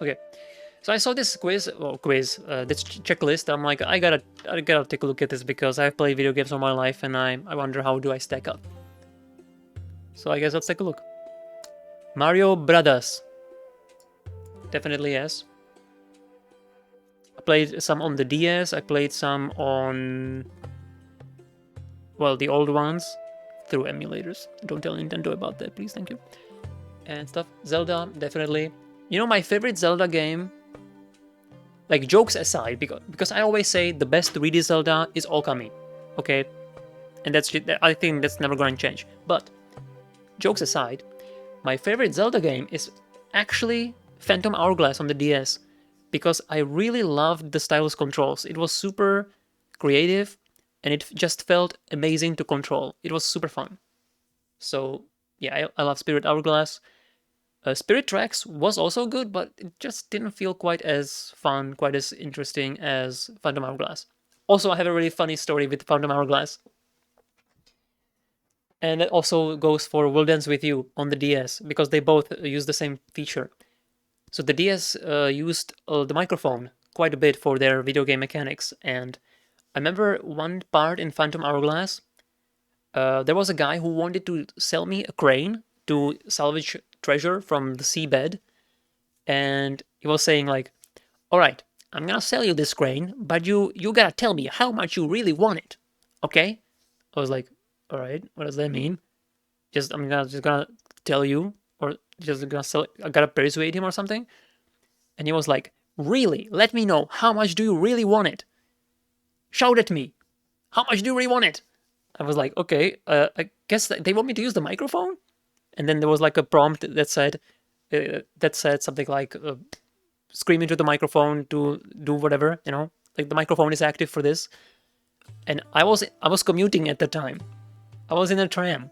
Okay, so I saw this this checklist. I'm like, I gotta take a look at this because I've played video games all my life, and I wonder how do I stack up. So I guess let's take a look. Mario Brothers, definitely yes. I played some on the DS. I played some on, well, the old ones through emulators. Don't tell Nintendo about that, please, thank you. And stuff. Zelda, definitely. You know, my favorite Zelda game, like jokes aside, because I always say the best 3D Zelda is Okami, okay? And I think that's never going to change. But jokes aside, my favorite Zelda game is actually Phantom Hourglass on the DS because I really loved the stylus controls. It was super creative and it just felt amazing to control. It was super fun. So yeah, I love Spirit Hourglass. Spirit Tracks was also good, but it just didn't feel quite as fun, quite as interesting as Phantom Hourglass. Also, I have a really funny story with Phantom Hourglass. And it also goes for Will Dance With You on the DS, because they both use the same feature. So the DS used the microphone quite a bit for their video game mechanics, and I remember one part in Phantom Hourglass, there was a guy who wanted to sell me a crane to salvage treasure from the seabed, and he was saying like, all right, I'm gonna sell you this crane, but you gotta tell me how much you really want it, okay? I was like, all right, what does that mean? I'm just gonna tell you, or just gonna sell, I gotta persuade him or something. And he was like, really, let me know, how much do you really want it? Shout at me, how much do you really want it? I was like, okay, I guess they want me to use the microphone. And then there was like a prompt that said something like, scream into the microphone to do whatever, like the microphone is active for this. And I was commuting at the time. I was in a tram,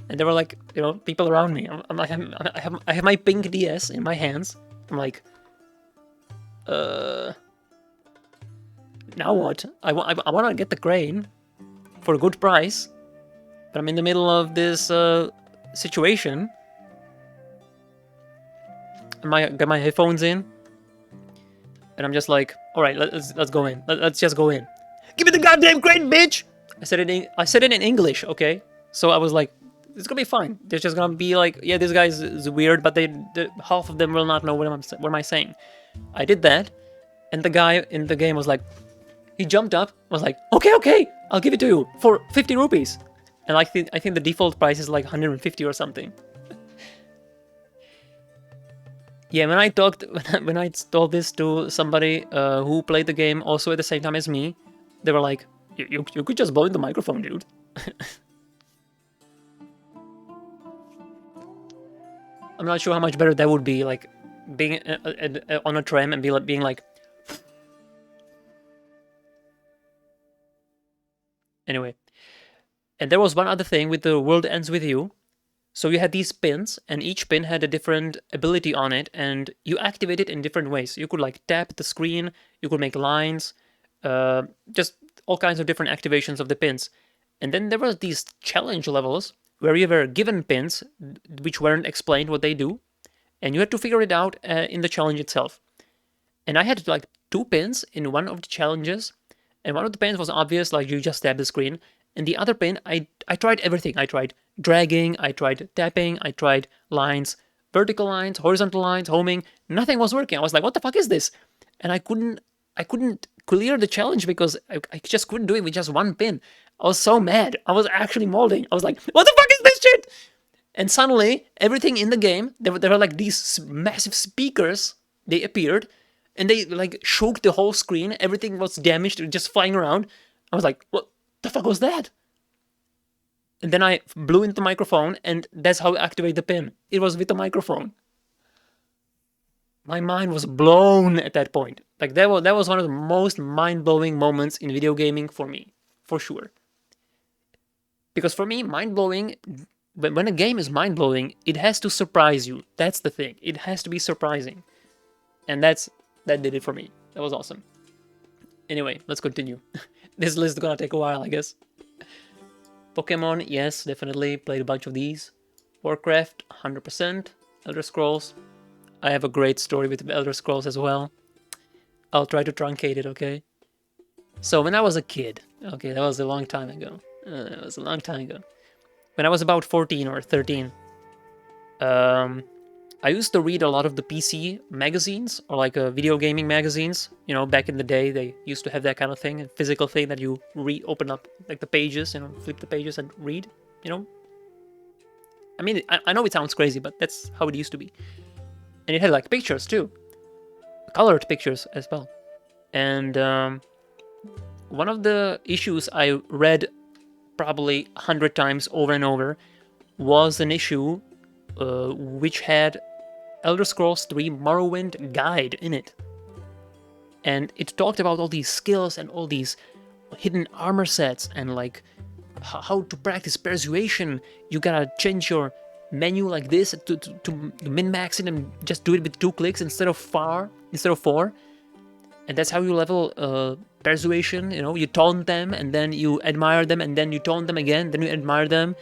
and there were like, people around me. I have my pink DS in my hands. I'm like, uh, now what? I want to get the crane for a good price, but I'm in the middle of this situation. I got my headphones in, and I'm just like, all right, let's go in. Let's just go in. Give me the goddamn crane, bitch! I said it in English, okay? So I was like, it's gonna be fine. They're just gonna be like, yeah, this guy is weird, but half of them will not know what am I saying. I did that, and the guy in the game was like, he jumped up, was like, okay, I'll give it to you for 50 rupees. And I think the default price is like 150 or something. Yeah, when I told this to somebody who played the game also at the same time as me, they were like, you could just blow in the microphone, dude. I'm not sure how much better that would be, like being on a tram and being like. Anyway, and there was one other thing with the World Ends With You. So you had these pins, and each pin had a different ability on it, and you activate it in different ways. You could like tap the screen, you could make lines, just all kinds of different activations of the pins. And then there were these challenge levels where you were given pins which weren't explained what they do, and you had to figure it out in the challenge itself. And I had like 2 pins in one of the challenges, and one of the pins was obvious, like you just tap the screen. And the other pin, I tried everything. I tried dragging, I tried tapping, I tried lines, vertical lines, horizontal lines, homing. Nothing was working. I was like, what the fuck is this? And I couldn't clear the challenge because I just couldn't do it with just one pin. I was so mad. I was actually molding. I was like, what the fuck is this shit? And suddenly, everything in the game, there were like these massive speakers, they appeared, and they like shook the whole screen. Everything was damaged, just flying around. I was like, what the fuck was that? And then I blew into the microphone, and that's how I activate the pin. It was with the microphone. My mind was blown at that point. Like that was one of the most mind-blowing moments in video gaming for me, for sure. Because for me, mind-blowing, when a game is mind-blowing, it has to surprise you. That's the thing. It has to be surprising. And that did it for me. That was awesome. Anyway, let's continue. This list is gonna take a while, I guess. Pokemon, yes, definitely. Played a bunch of these. Warcraft, 100%. Elder Scrolls, I have a great story with Elder Scrolls as well. I'll try to truncate it, okay? So when I was a kid, okay, that was a long time ago. That was a long time ago. When I was about 14 or 13, um, I used to read a lot of the PC magazines or like video gaming magazines. You know, back in the day, they used to have that kind of thing, a physical thing that you open up like the pages, you know, flip the pages and read. You know, I mean, I know it sounds crazy, but that's how it used to be. And it had like pictures too, colored pictures as well. And one of the issues I read probably 100 times over and over was an issue which had Elder Scrolls 3 Morrowind guide in it. And it talked about all these skills and all these hidden armor sets and like how to practice persuasion. You gotta change your menu like this to min-max it and just do it with 2 clicks instead of 4. And that's how you level persuasion. You know, you taunt them and then you admire them and then you taunt them again, then you admire them.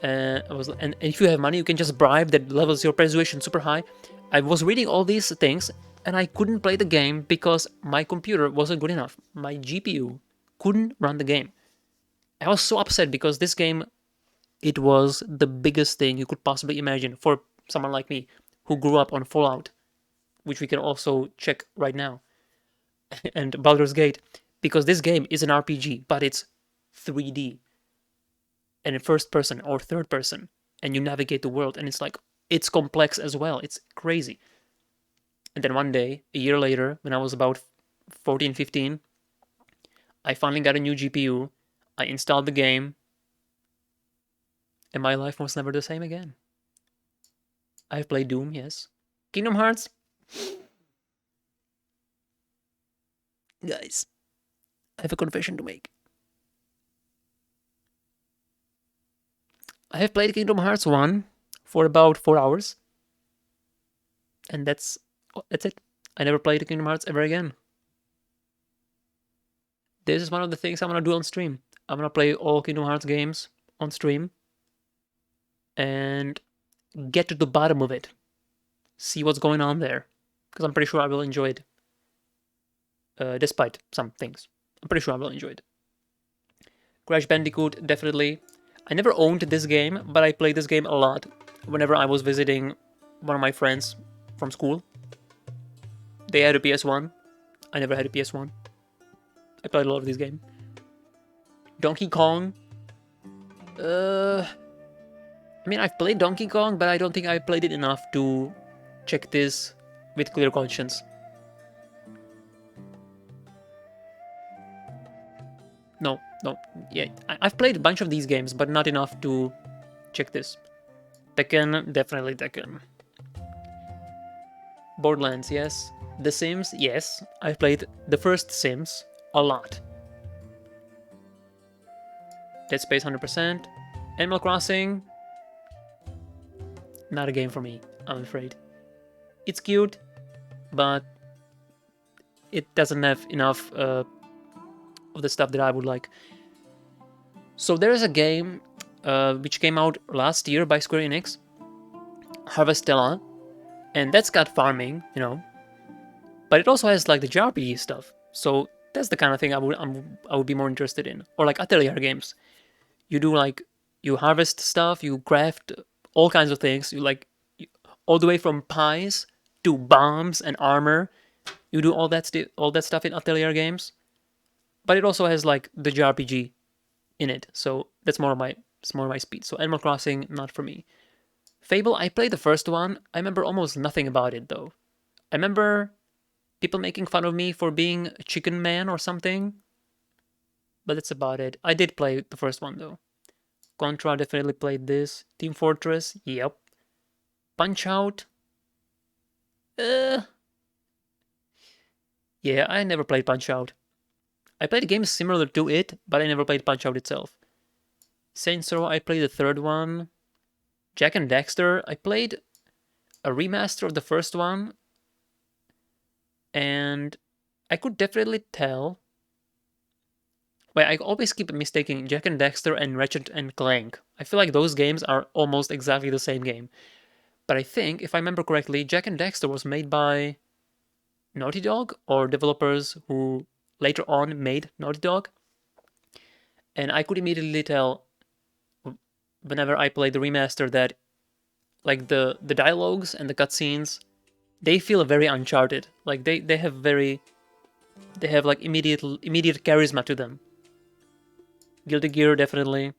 And if you have money, you can just bribe that levels your persuasion super high. I was reading all these things and I couldn't play the game because my computer wasn't good enough. My GPU couldn't run the game. I was so upset because this game, it was the biggest thing you could possibly imagine for someone like me who grew up on Fallout, which we can also check right now, and Baldur's Gate, because this game is an RPG, but it's 3D and in first person or third person, and you navigate the world, and it's like, it's complex as well. It's crazy. And then one day, a year later, when I was about 14, 15, I finally got a new GPU. I installed the game, and my life was never the same again. I've played Doom, yes. Kingdom Hearts? Guys, I have a confession to make. I have played Kingdom Hearts 1 for about 4 hours. And that's it. I never played Kingdom Hearts ever again. This is one of the things I'm gonna do on stream. I'm gonna play all Kingdom Hearts games on stream and get to the bottom of it. See what's going on there. Because I'm pretty sure I will enjoy it. Despite some things. I'm pretty sure I will enjoy it. Crash Bandicoot, definitely. I never owned this game, but I played this game a lot whenever I was visiting one of my friends from school. They had a PS1. I never had a PS1. I played a lot of this game. Donkey Kong. I mean, I've played Donkey Kong, but I don't think I played it enough to check this with clear conscience. No, yeah. I've played a bunch of these games, but not enough to check this. Tekken, definitely Tekken. Borderlands, yes. The Sims, yes. I've played the first Sims a lot. Dead Space 100%. Animal Crossing, not a game for me, I'm afraid. It's cute, but it doesn't have enough of the stuff that I would like. So there is a game which came out last year by Square Enix, Harvestella, and that's got farming, you know, but it also has like the JRPG stuff. So that's the kind of thing I would be more interested in. Or like Atelier games. You do like, you harvest stuff, you craft all kinds of things. You like all the way from pies to bombs and armor. You do all that stuff in Atelier games. But it also has like the JRPG in it, so that's more of my speed. So Animal Crossing, not for me. Fable, I played the first one. I remember almost nothing about it though. I remember people making fun of me for being a chicken man or something, but that's about it. I did play the first one though. Contra, definitely played this. Team Fortress, yep. Punch Out, yeah, I never played Punch Out. I played games similar to it, but I never played Punch Out itself. Saints Row, I played the third one. Jak and Daxter, I played a remaster of the first one, and I could definitely tell. Wait, I always keep mistaking Jak and Daxter and Ratchet and Clank. I feel like those games are almost exactly the same game. But I think, if I remember correctly, Jak and Daxter was made by Naughty Dog, or developers who later on made Naughty Dog. And I could immediately tell whenever I played the remaster that like the dialogues and the cutscenes, they feel very Uncharted. Like they have like immediate charisma to them. Guilty Gear definitely,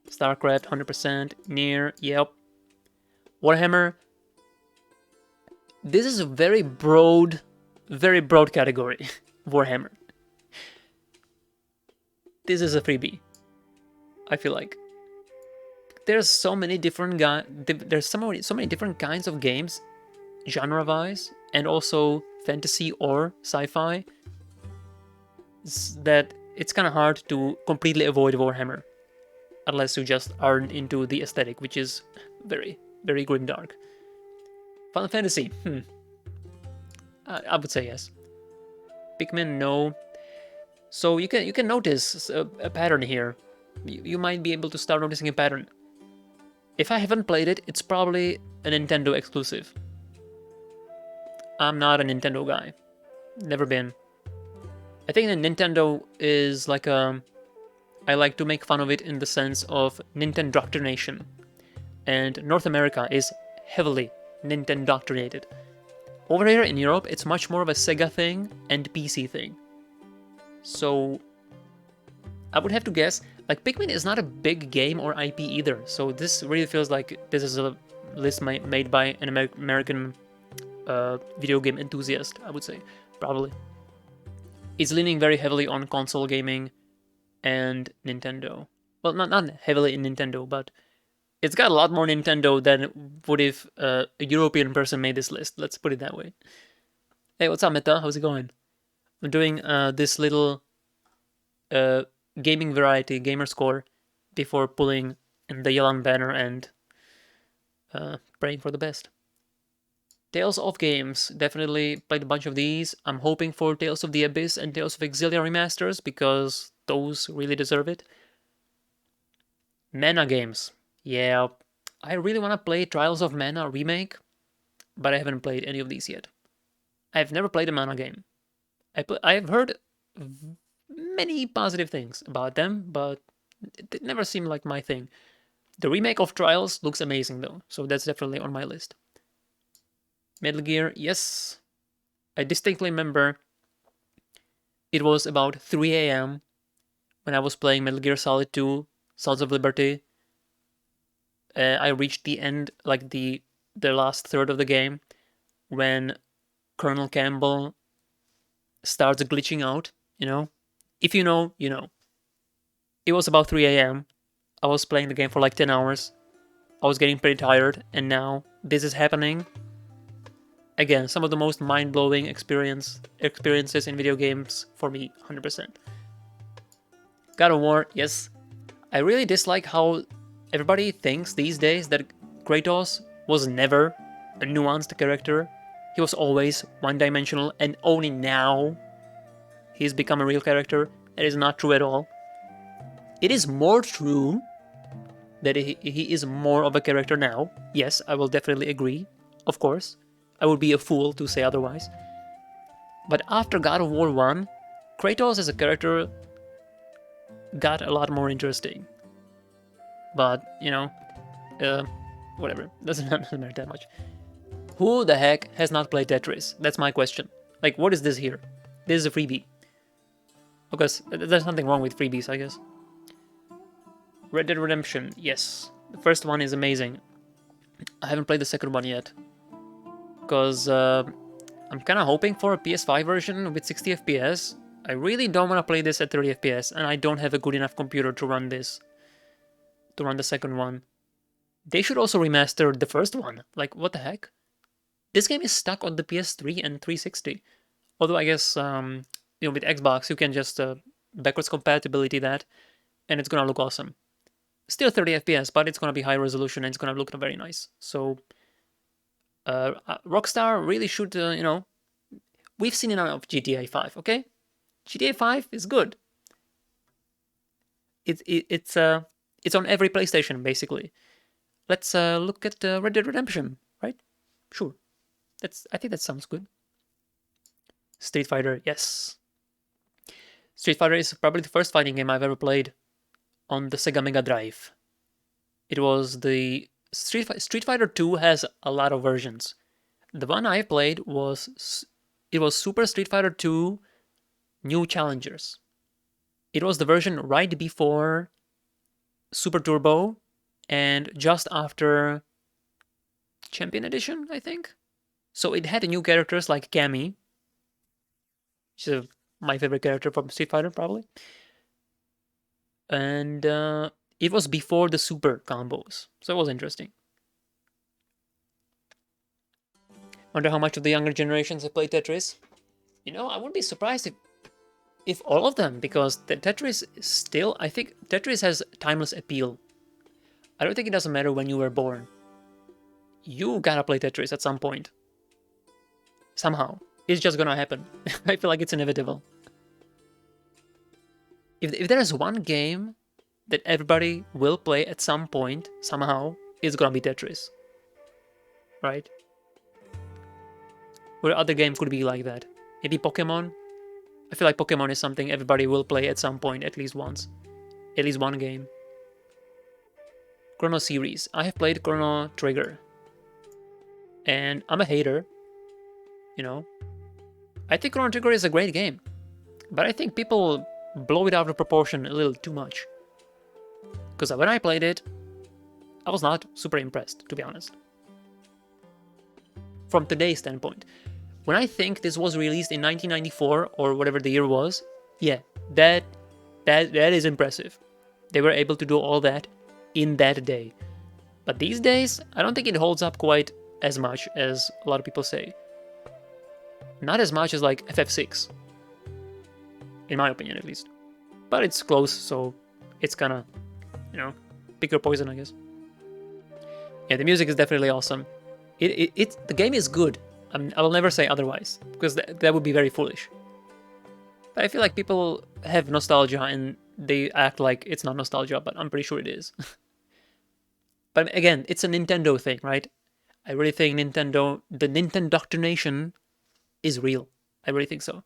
StarCraft 100%, Nier, yep. Warhammer. This is a very broad category. Warhammer. This is a freebie. I feel like there's so many different there's so many different kinds of games, genre-wise, and also fantasy or sci-fi, that it's kind of hard to completely avoid Warhammer, unless you just aren't into the aesthetic, which is very, very grimdark. Final Fantasy, I would say yes. Pikmin, no. So you can notice a pattern here. You might be able to start noticing a pattern. If I haven't played it, it's probably a Nintendo exclusive. I'm not a Nintendo guy. Never been. I think that Nintendo is like a... I like to make fun of it in the sense of Nintendoctrination. And North America is heavily Nintendoctrinated. Over here in Europe, it's much more of a Sega thing and PC thing. So I would have to guess, like, Pikmin is not a big game or IP either, so this really feels like this is a list made by an American video game enthusiast, I would say, probably. It's leaning very heavily on console gaming and Nintendo. Well, not heavily in Nintendo, but it's got a lot more Nintendo than would if a European person made this list, let's put it that way. Hey, what's up, Meta? How's it going? I'm doing this little gaming variety gamer score before pulling in the Yelan banner and praying for the best. Tales of games, definitely played a bunch of these. I'm hoping for Tales of the Abyss and Tales of Exilia remasters because those really deserve it. Mana games, yeah, I really want to play Trials of Mana remake, but I haven't played any of these yet. I've never played a Mana game. I've heard many positive things about them, but it never seemed like my thing. The remake of Trials looks amazing though, so that's definitely on my list. Metal Gear, yes. I distinctly remember it was about 3 a.m. when I was playing Metal Gear Solid 2, Sons of Liberty. I reached the end, like the last third of the game, when Colonel Campbell starts glitching out, you know? If you know, you know. It was about 3 a.m. I was playing the game for like 10 hours. I was getting pretty tired, and now this is happening. Again, some of the most mind-blowing experiences in video games for me, 100%. God of War, yes. I really dislike how everybody thinks these days that Kratos was never a nuanced character. He was always one-dimensional, and only now he's become a real character. That is not true at all. It is more true that he is more of a character now. Yes, I will definitely agree, of course. I would be a fool to say otherwise. But after God of War 1, Kratos as a character got a lot more interesting. But, you know, whatever. Doesn't matter that much. Who the heck has not played Tetris? That's my question. Like, what is this here? This is a freebie. Because there's nothing wrong with freebies, I guess. Red Dead Redemption, yes. The first one is amazing. I haven't played the second one yet. Because I'm kind of hoping for a PS5 version with 60 FPS. I really don't want to play this at 30 FPS, and I don't have a good enough computer to run this. To run the second one. They should also remaster the first one. Like, what the heck? This game is stuck on the PS3 and 360. Although I guess, you know, with Xbox, you can just backwards compatibility that, and it's gonna look awesome. Still 30 FPS, but it's gonna be high resolution and it's gonna look very nice. So, Rockstar really should, you know, we've seen enough of GTA 5, okay? GTA 5 is good. It's on every PlayStation basically. Let's look at Red Dead Redemption, right? Sure. I think that sounds good. Street Fighter, yes. Street Fighter is probably the first fighting game I've ever played on the Sega Mega Drive. It was the Street Fighter 2 has a lot of versions. The one I played was Super Street Fighter 2 New Challengers. It was the version right before Super Turbo and just after Champion Edition, I think. So it had new characters like Cammy, which is my favorite character from Street Fighter, probably. And it was before the Super combos, so it was interesting. Wonder how much of the younger generations have played Tetris. I wouldn't be surprised if all of them, because Tetris still, I think Tetris has timeless appeal. I don't think it doesn't matter when you were born. You gotta play Tetris at some point. Somehow. It's just gonna happen. I feel like it's inevitable. If there's one game that everybody will play at some point, somehow, it's gonna be Tetris. Right? What other game could be like that? Maybe Pokemon? I feel like Pokemon is something everybody will play at some point, at least once. At least one game. Chrono series. I have played Chrono Trigger. And I'm a hater. I think Chrono Trigger is a great game. But I think people blow it out of proportion a little too much. Because when I played it, I was not super impressed, to be honest. From today's standpoint. When I think this was released in 1994 or whatever the year was, yeah, that is impressive. They were able to do all that in that day. But these days, I don't think it holds up quite as much as a lot of people say. Not as much as like FF6. In my opinion, at least. But it's close, so it's kinda, pick your poison, I guess. Yeah, the music is definitely awesome. The game is good. I will never say otherwise, because that would be very foolish. But I feel like people have nostalgia and they act like it's not nostalgia, but I'm pretty sure it is. But again, it's a Nintendo thing, right? I really think the Nintendoctrination is real. I really think so.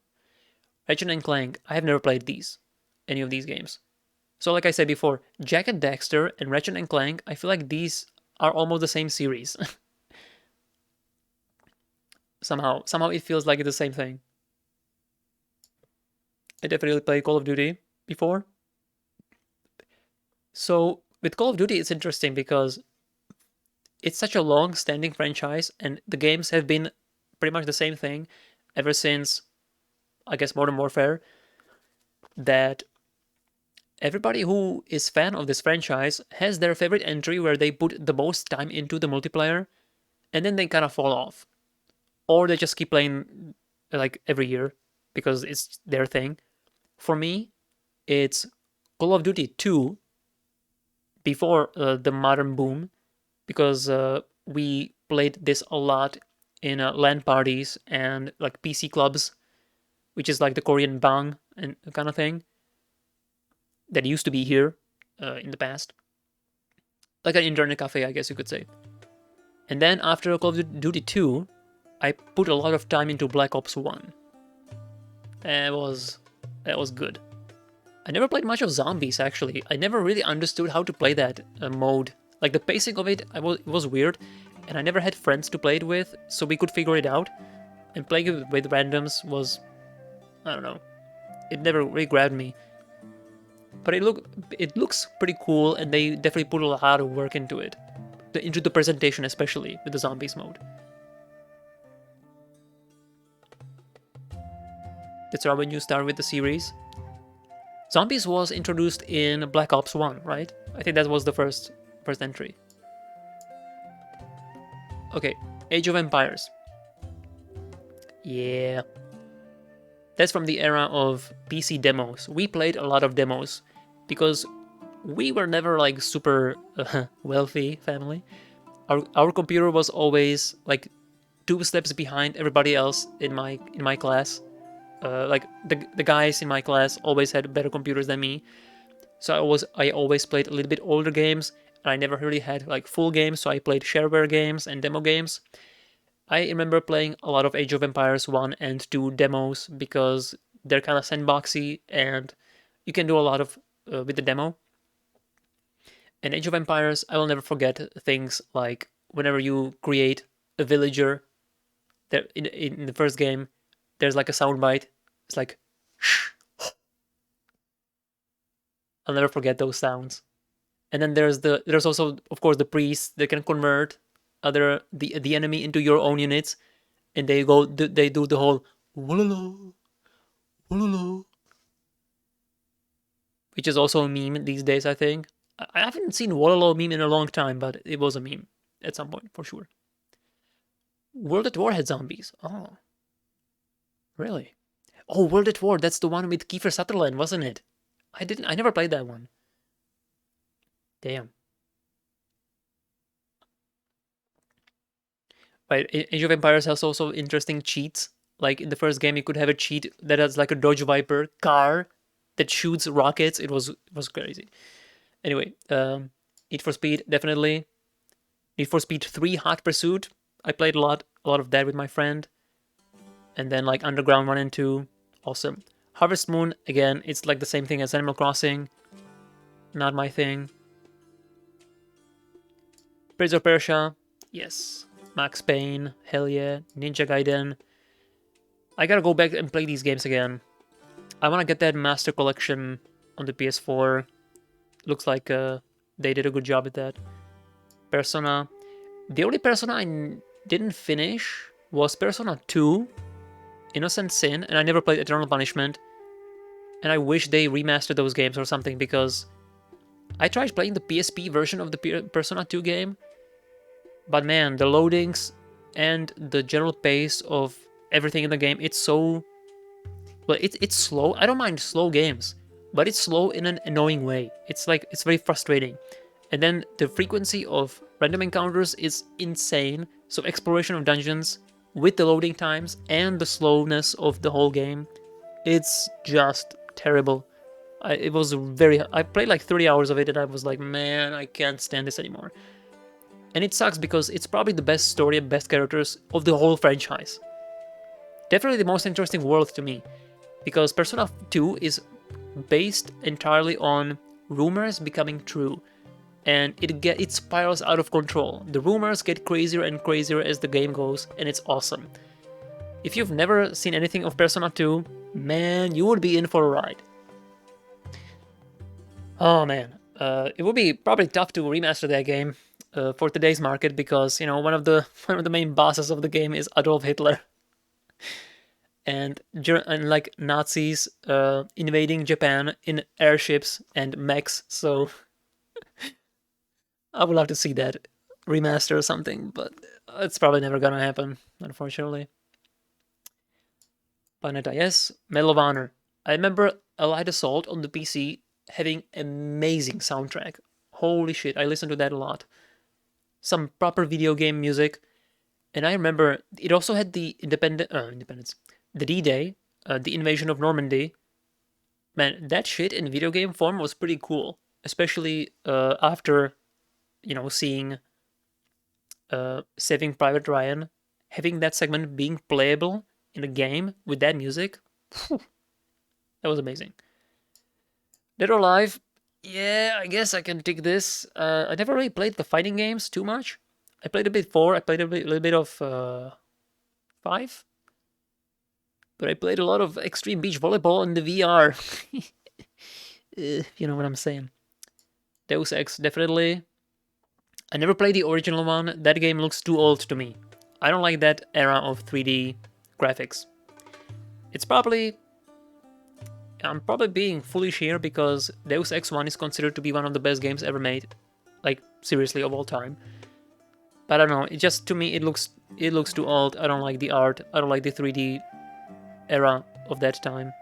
Ratchet and Clank, I have never played any of these games. So like I said before, Jak and Daxter and Ratchet and Clank, I feel like these are almost the same series. Somehow it feels like it's the same thing. I definitely played Call of Duty before. So with Call of Duty, it's interesting because it's such a long-standing franchise, and the games have been pretty much the same thing ever since, I guess, Modern Warfare, that everybody who is fan of this franchise has their favorite entry where they put the most time into the multiplayer, and then they kind of fall off. Or they just keep playing like every year because it's their thing. For me, it's Call of Duty 2 before the modern boom, because we played this a lot in LAN parties and like PC clubs, which is like the Korean bang and kind of thing that used to be here in the past. Like an internet cafe, I guess you could say. And then after Call of Duty 2, I put a lot of time into Black Ops 1. That was good. I never played much of zombies, actually. I never really understood how to play that mode. Like, the pacing of it, it was weird, and I never had friends to play it with, so we could figure it out. And playing it with randoms was, I don't know, it never really grabbed me. But it looks pretty cool, and they definitely put a lot of work into it. Into the presentation, especially, with the zombies mode. That's right, when you start with the series. Zombies was introduced in Black Ops 1, right? I think that was the first entry. Okay, Age of Empires. Yeah. That's from the era of PC demos. We played a lot of demos because we were never like super wealthy family. Our computer was always like 2 steps behind everybody else in my class. Like the guys in my class always had better computers than me, so I always played a little bit older games, and I never really had like full games, so I played shareware games and demo games. I remember playing a lot of Age of Empires 1 and 2 demos because they're kind of sandboxy and you can do a lot of with the demo. In Age of Empires, I will never forget things like whenever you create a villager, there in the first game, there's like a soundbite. It's like, shh. I'll never forget those sounds. And then there's also of course the priests that can convert the enemy into your own units, and they do the whole wololo wololo, which is also a meme these days. I think I haven't seen wololo meme in a long time, but it was a meme at some point for sure. World at War had zombies. Oh, really? Oh, World at War. That's the one with Kiefer Sutherland, wasn't it? I never played that one. Damn. Right, Age of Empires has also interesting cheats. Like in the first game, you could have a cheat that has like a Dodge Viper car that shoots rockets. It was crazy. Anyway, Need for Speed definitely. Need for Speed 3 Hot Pursuit. I played a lot of that with my friend. And then like Underground 1 and 2, awesome. Harvest Moon again, it's like the same thing as Animal Crossing. Not my thing. Prince of Persia, yes. Max Payne, hell yeah. Ninja Gaiden. I gotta go back and play these games again. I wanna get that Master Collection on the PS4. Looks like they did a good job at that. Persona. The only Persona I didn't finish was Persona 2, Innocent Sin, and I never played Eternal Punishment. And I wish they remastered those games or something, because I tried playing the PSP version of the Persona 2 game, but man, the loadings and the general pace of everything in the game, it's so... Well, it's slow. I don't mind slow games, but it's slow in an annoying way. It's very frustrating. And then the frequency of random encounters is insane, so exploration of dungeons with the loading times and the slowness of the whole game, it's just terrible. I played like 30 hours of it and I was like, man, I can't stand this anymore. And it sucks because it's probably the best story and best characters of the whole franchise. Definitely the most interesting world to me, because Persona 2 is based entirely on rumors becoming true, and it spirals out of control. The rumors get crazier and crazier as the game goes, and it's awesome. If you've never seen anything of Persona 2, man, you would be in for a ride. Oh man, it would be probably tough to remaster that game for today's market, because one of the main bosses of the game is Adolf Hitler, and like Nazis invading Japan in airships and mechs. So I would love to see that remaster or something, but it's probably never gonna happen, unfortunately. Bayonetta, yes. Medal of Honor. I remember Allied Assault on the PC having amazing soundtrack. Holy shit, I listened to that a lot. Some proper video game music. And I remember it also had the independence, the D-Day, the invasion of Normandy. Man, that shit in video game form was pretty cool, especially after, seeing Saving Private Ryan, having that segment being playable in a game with that music. Whew, that was amazing. Dead or Alive, yeah, I guess I can take this. I never really played the fighting games too much. I played a bit 4, I played little bit of 5. But I played a lot of Extreme Beach Volleyball in the VR. You know what I'm saying. Deus Ex, definitely. I never played the original one. That game looks too old to me. I don't like that era of 3D graphics. I'm probably being foolish here, because Deus Ex 1 is considered to be one of the best games ever made. Like, seriously, of all time. But I don't know, to me, it looks too old. I don't like the art. I don't like the 3D era of that time.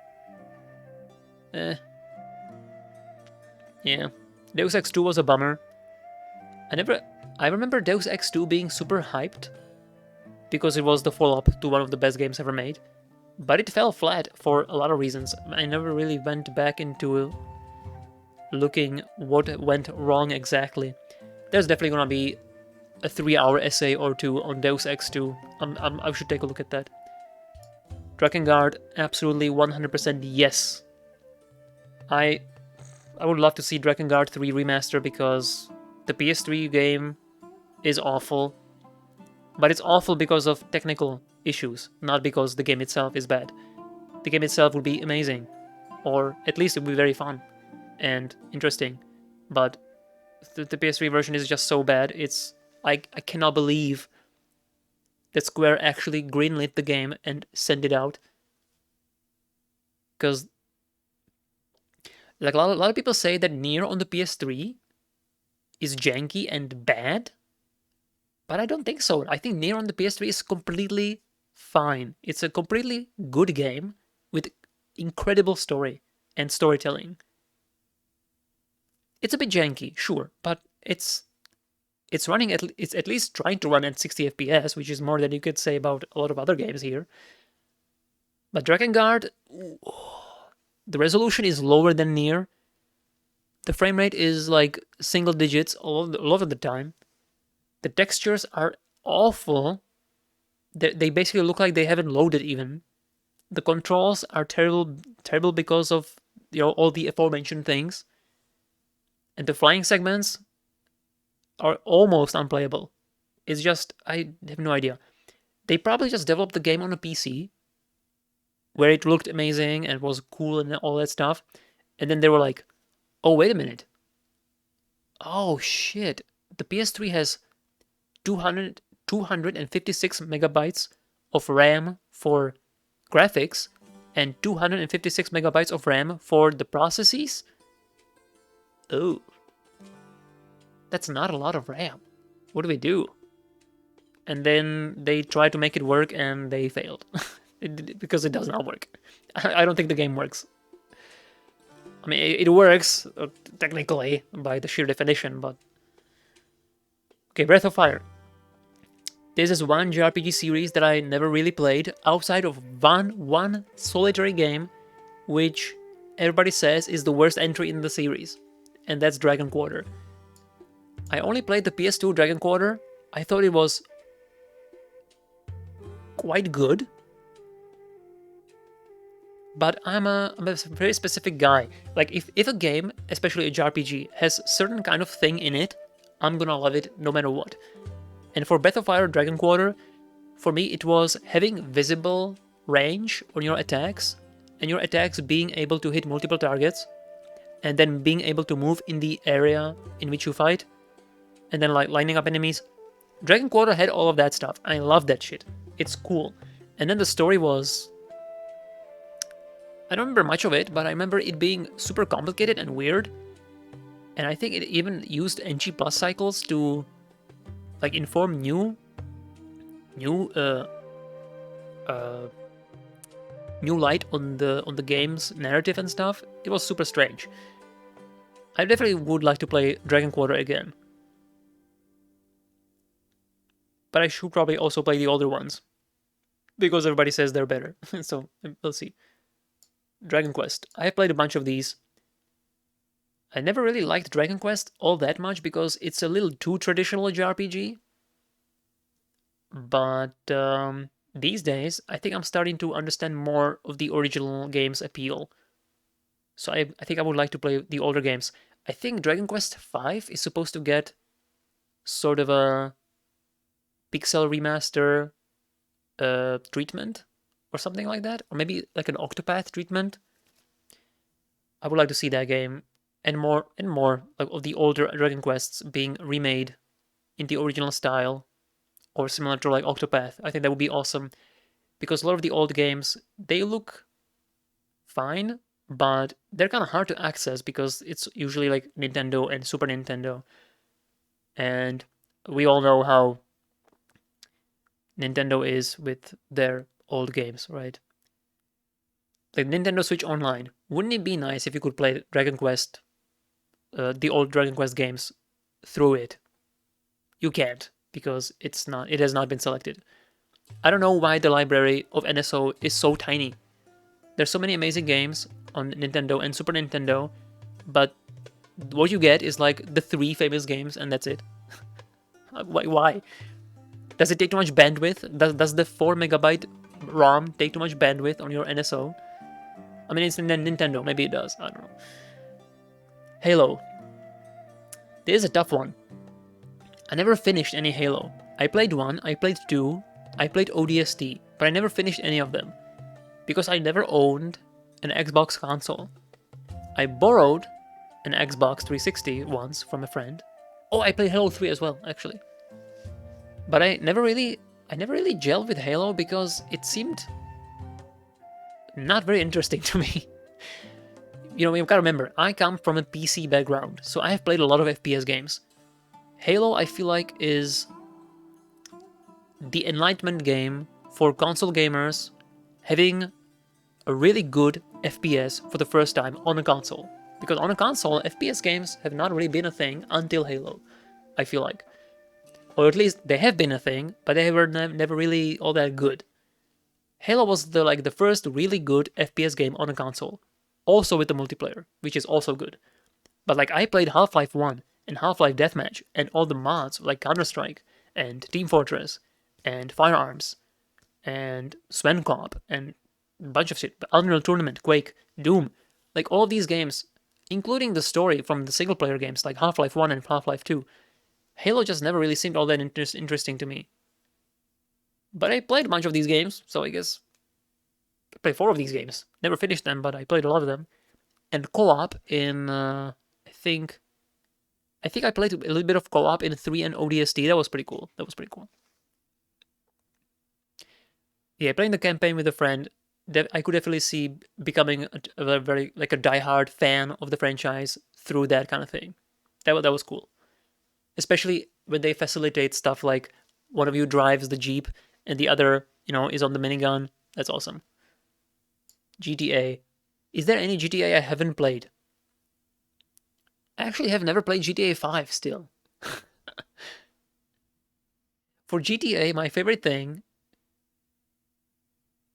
Yeah. Deus Ex 2 was a bummer. I remember Deus Ex 2 being super hyped, because it was the follow-up to one of the best games ever made. But it fell flat for a lot of reasons. I never really went back into looking what went wrong exactly. There's definitely gonna be a 3-hour essay or two on Deus Ex 2. I should take a look at that. Drakengard, absolutely 100% yes. I would love to see Drakengard 3 remaster because the PS3 game is awful. But it's awful because of technical issues, not because the game itself is bad. The game itself would be amazing, or at least it would be very fun and interesting. But the PS3 version is just so bad. I cannot believe that Square actually greenlit the game and sent it out. Because like a lot of people say that Nier on the PS3 is janky and bad, but I don't think so. I think Nier on the PS3 is completely fine. It's a completely good game with incredible story and storytelling. It's a bit janky, sure, but it's running it's at least trying to run at 60 FPS, which is more than you could say about a lot of other games here. But Drakengard, the resolution is lower than Nier. The frame rate is like single digits a lot of the time. The textures are awful. They basically look like they haven't loaded even. The controls are terrible because of all the aforementioned things. And the flying segments are almost unplayable. It's just, I have no idea. They probably just developed the game on a PC where it looked amazing and was cool and all that stuff. And then they were like, oh, wait a minute. Oh, shit. The PS3 has 256 megabytes of RAM for graphics and 256 megabytes of RAM for the processes. Oh. That's not a lot of RAM. What do we do? And then they tried to make it work and they failed. Because it does not work. I don't think the game works. I mean, it works technically by the sheer definition, but... Okay, Breath of Fire. This is one JRPG series that I never really played outside of one solitary game, which everybody says is the worst entry in the series, and that's Dragon Quarter. I only played the PS2 Dragon Quarter. I thought it was quite good, but I'm a very specific guy. Like, if a game, especially a JRPG, has certain kind of thing in it, I'm gonna love it no matter what. And for Breath of Fire Dragon Quarter, for me it was having visible range on your attacks, and your attacks being able to hit multiple targets, and then being able to move in the area in which you fight, and then like lining up enemies. Dragon Quarter had all of that stuff. I love that shit. It's cool. And then the story was... I don't remember much of it, but I remember it being super complicated and weird. And I think it even used NG plus cycles to like inform new light on the game's narrative and stuff. It was super strange. I definitely would like to play Dragon Quarter again. But I should probably also play the older ones, because everybody says they're better. So we'll see. Dragon Quest. I have played a bunch of these. I never really liked Dragon Quest all that much because it's a little too traditional a JRPG. But these days, I think I'm starting to understand more of the original game's appeal. So I think I would like to play the older games. I think Dragon Quest V is supposed to get sort of a pixel remaster treatment or something like that. Or maybe like an Octopath treatment. I would like to see that game. And more like of the older Dragon Quests being remade in the original style, or similar to like Octopath. I think that would be awesome, because a lot of the old games, they look fine, but they're kind of hard to access because it's usually like Nintendo and Super Nintendo, and we all know how Nintendo is with their old games, right? Like Nintendo Switch Online. Wouldn't it be nice if you could play Dragon Quest, the old Dragon Quest games, through it? You can't, because it has not been selected. I don't know why the library of NSO is so tiny. There's so many amazing games on Nintendo and Super Nintendo, but what you get is like the 3 famous games and that's it. Why? Does it take too much bandwidth? Does the 4 megabyte ROM take too much bandwidth on your NSO? I mean, it's Nintendo. Maybe it does. I don't know. Halo. This is a tough one. I never finished any Halo. I played 1, I played 2, I played ODST, but I never finished any of them. Because I never owned an Xbox console. I borrowed an Xbox 360 once from a friend. Oh, I played Halo 3 as well, actually. But I never really gelled with Halo because it seemed not very interesting to me. You know, you've got to remember, I come from a PC background, so I have played a lot of FPS games. Halo, I feel like, is the enlightenment game for console gamers having a really good FPS for the first time on a console. Because on a console, FPS games have not really been a thing until Halo, I feel like. Or at least they have been a thing, but they were never really all that good. Halo was the first really good FPS game on a console. Also with the multiplayer, which is also good. But like I played Half-Life 1 and Half-Life Deathmatch and all the mods like Counter-Strike and Team Fortress and Firearms and Sven Co-op and a bunch of shit. Unreal Tournament, Quake, Doom. Like all of these games, including the story from the single player games like Half-Life 1 and Half-Life 2, Halo just never really seemed all that interesting to me. But I played a bunch of these games, so I guess I played 4 of these games. Never finished them, but I played a lot of them. And co-op in, I think I played a little bit of co-op in 3 and ODST. That was pretty cool. Yeah, playing the campaign with a friend, I could definitely see becoming a very, like a diehard fan of the franchise through that kind of thing. That was cool. Especially when they facilitate stuff like one of you drives the Jeep and the other, is on the minigun. That's awesome. GTA. Is there any GTA I haven't played? I actually have never played GTA 5 still. For GTA, my favorite thing,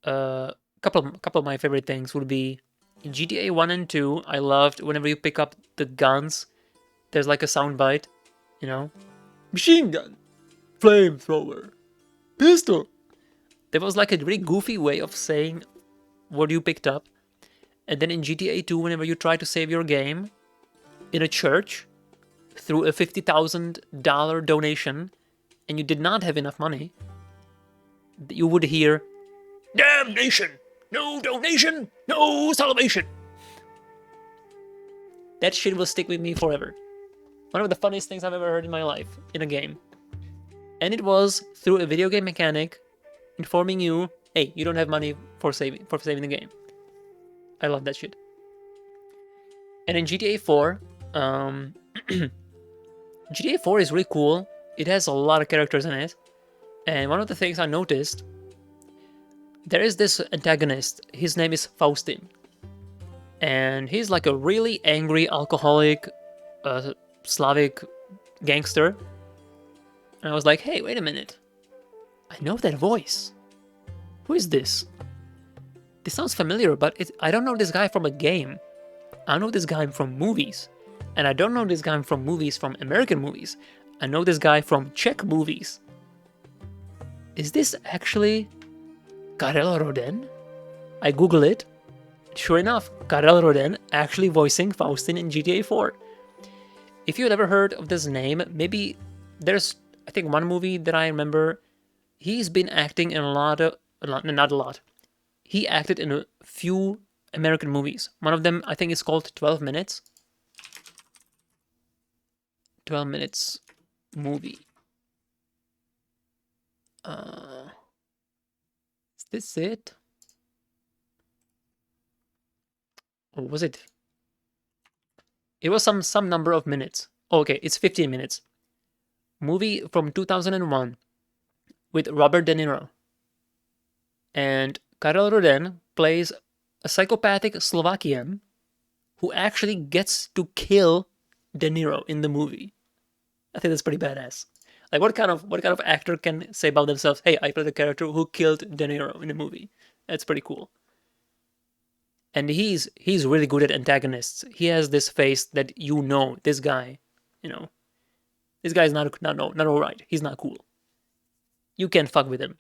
couple of my favorite things would be in GTA 1 and 2. I loved whenever you pick up the guns, there's like a soundbite, machine gun, flamethrower, pistol. There was like a really goofy way of saying what you picked up. And then in GTA 2, whenever you try to save your game in a church through a $50,000 donation and you did not have enough money, you would hear, "Damnation! No donation, no salvation!" That shit will stick with me forever. One of the funniest things I've ever heard in my life in a game. And it was through a video game mechanic informing you, hey, you don't have money for saving the game. I love that shit. And in GTA 4, GTA 4 is really cool. It has a lot of characters in it. And one of the things I noticed, there is this antagonist. His name is Faustin. And he's like a really angry, alcoholic, Slavic gangster. And I was like, hey, wait a minute. I know that voice. Who is this? This sounds familiar, but I don't know this guy from a game. I know this guy from movies. And I don't know this guy from movies, from American movies. I know this guy from Czech movies. Is this actually Karel Roden? I Google it. Sure enough, Karel Roden actually voicing Faustin in GTA 4. If you've ever heard of this name, maybe there's, I think, one movie that I remember. He's been acting in not a lot. He acted in a few American movies. One of them, I think, is called 12 Minutes. 12 Minutes movie. Is this it? Or was it? It was some number of minutes. Oh, okay, it's 15 minutes. Movie from 2001 with Robert De Niro. And Karel Roden plays a psychopathic Slovakian who actually gets to kill De Niro in the movie. I think that's pretty badass. Like, what kind of actor can say about themselves, hey, I played a character who killed De Niro in a movie? That's pretty cool. And he's really good at antagonists. He has this face that this guy, This guy's not alright. He's not cool. You can't fuck with him.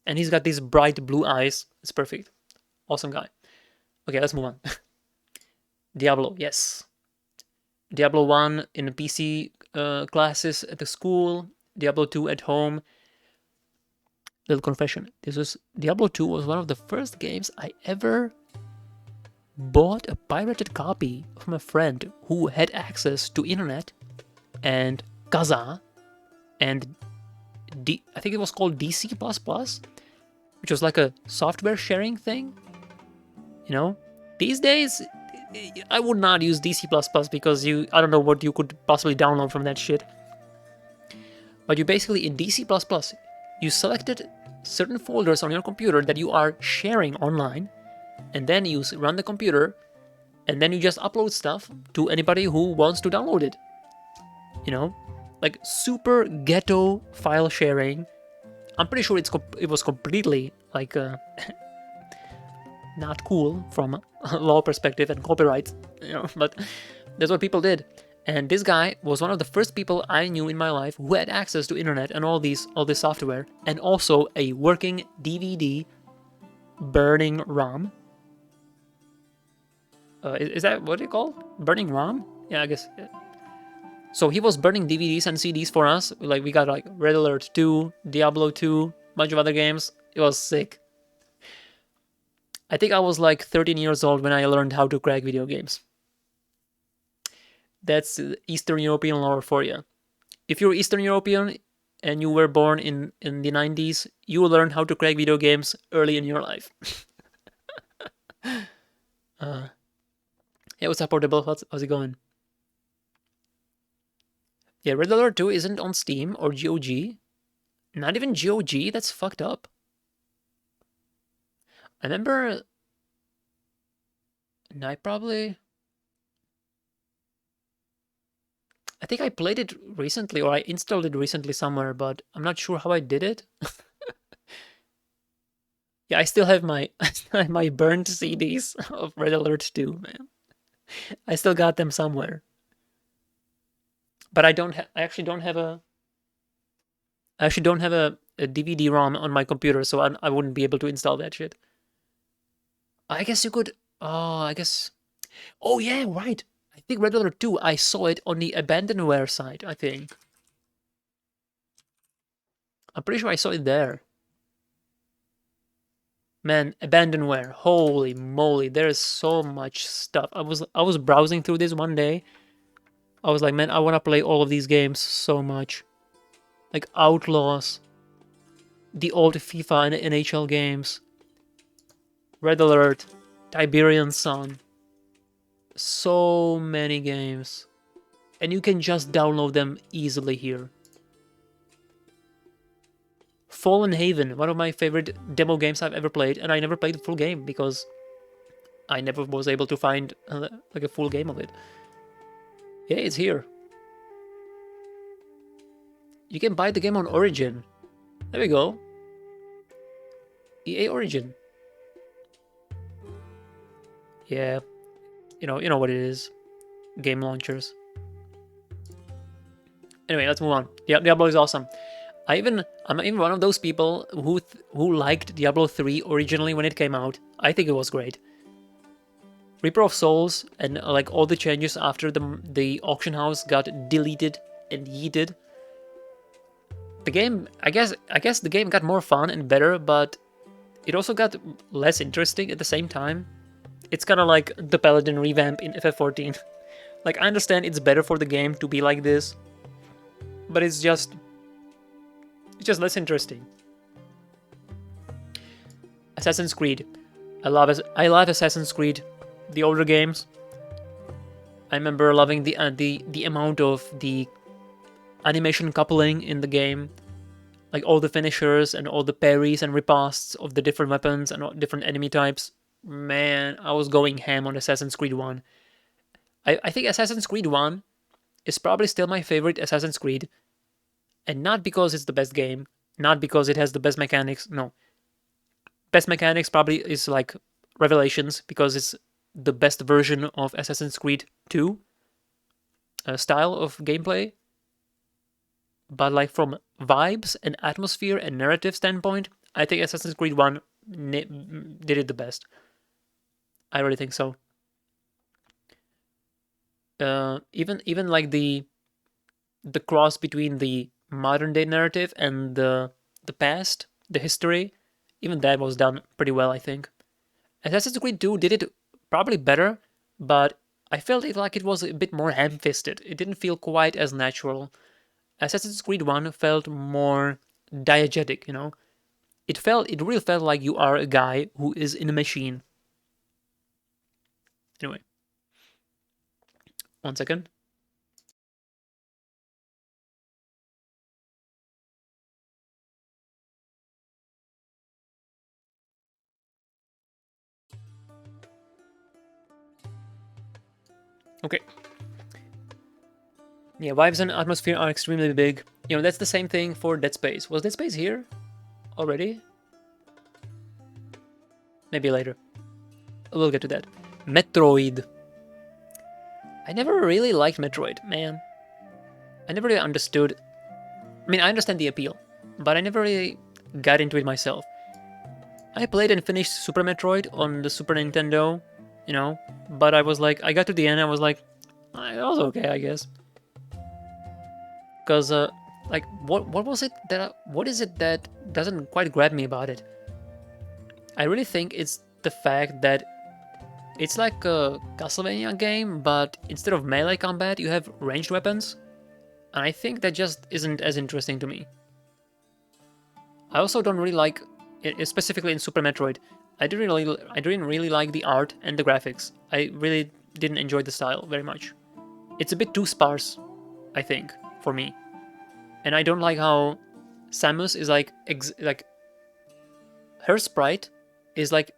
And he's got these bright blue eyes. It's perfect. Awesome guy. Okay, let's move on. Diablo, yes. Diablo 1 in PC classes at the school. Diablo 2 at home. Little confession. Diablo 2 was one of the first games I ever bought a pirated copy from a friend who had access to internet and Gaza and I think it was called DC++, which was like a software sharing thing. You know, these days I would not use DC++ because I don't know what you could possibly download from that shit. But you basically, in DC++, you selected certain folders on your computer that you are sharing online, and then you run the computer, and then you just upload stuff to anybody who wants to download it. You know, like super ghetto file sharing. I'm pretty sure it was completely like not cool from a law perspective and copyright, you know, but that's what people did. And this guy was one of the first people I knew in my life who had access to internet and all this software, and also a working DVD burning ROM. Is that what it called? Burning ROM? Yeah, I guess. Yeah. So he was burning DVDs and CDs for us. Like, we got like Red Alert 2, Diablo 2, bunch of other games. It was sick. I think I was like 13 years old when I learned how to crack video games. That's Eastern European lore for you. If you're Eastern European and you were born in the 90s, you learned how to crack video games early in your life. Yeah, what's up, Portable? How's it going? Yeah, Red Alert 2 isn't on Steam or GOG. Not even GOG? That's fucked up. I remember... I think I played it recently, or I installed it recently somewhere, but I'm not sure how I did it. Yeah, I still have my burned CDs of Red Alert 2, man. I still got them somewhere. But I actually don't have a DVD-ROM on my computer, so I wouldn't be able to install that shit. I guess you could. Oh, I guess. Oh yeah, right. I think Red Alert 2, I saw it on the Abandonware site, I think. I'm pretty sure I saw it there. Man, Abandonware, holy moly, there's so much stuff. I was browsing through this one day. I was like, man, I want to play all of these games so much. Like Outlaws, the old FIFA and NHL games, Red Alert, Tiberian Sun. So many games. And you can just download them easily here. Fallen Haven, one of my favorite demo games I've ever played, and I never played the full game because I never was able to find like a full game of it. Yeah, it's here. You can buy the game on Origin. There we go. EA Origin. Yeah, you know what it is. Game launchers. Anyway, let's move on. Diablo is awesome. I'm even one of those people who liked Diablo 3 originally when it came out. I think it was great. Reaper of Souls and like all the changes after the auction house got deleted and yeeted. The game, I guess the game got more fun and better, but it also got less interesting at the same time. It's kind of like the Paladin revamp in FF14. Like, I understand it's better for the game to be like this, but it's just less interesting. Assassin's Creed. I love Assassin's Creed, the older games. I remember loving the amount of the animation coupling in the game, like all the finishers and all the parries and riposts of the different weapons and different enemy types. Man, I was going ham on Assassin's Creed 1. I think Assassin's Creed 1 is probably still my favorite Assassin's Creed, and not because it's the best game, not because it has the best mechanics, no. Best mechanics probably is like Revelations, because it's the best version of Assassin's Creed 2 style of gameplay. But like from vibes and atmosphere and narrative standpoint, I think Assassin's Creed 1 did it the best. I really think so. Even like the cross between the modern day narrative and the past, the history, even that was done pretty well, I think. Assassin's Creed 2 did it probably better, but I felt it like it was a bit more ham-fisted. It didn't feel quite as natural. Assassin's Creed 1 felt more diegetic, you know? It really felt like you are a guy who is in a machine. Anyway, one second. Okay. Yeah, vibes and atmosphere are extremely big. You know, that's the same thing for Dead Space. Was Dead Space here already? Maybe later. We'll get to that. Metroid. I never really liked Metroid, man. I never really understood. I mean, I understand the appeal, but I never really got into it myself. I played and finished Super Metroid on the Super Nintendo, you know, but I was like, I got to the end, I was like, it was okay, I guess. Because, like, what was it that, what is it that doesn't quite grab me about it? I really think it's the fact that it's like a Castlevania game, but instead of melee combat, you have ranged weapons. And I think that just isn't as interesting to me. I also don't really like, specifically in Super Metroid, I didn't really like the art and the graphics. I really didn't enjoy the style very much. It's a bit too sparse, I think, for me. And I don't like how Samus is like her sprite is like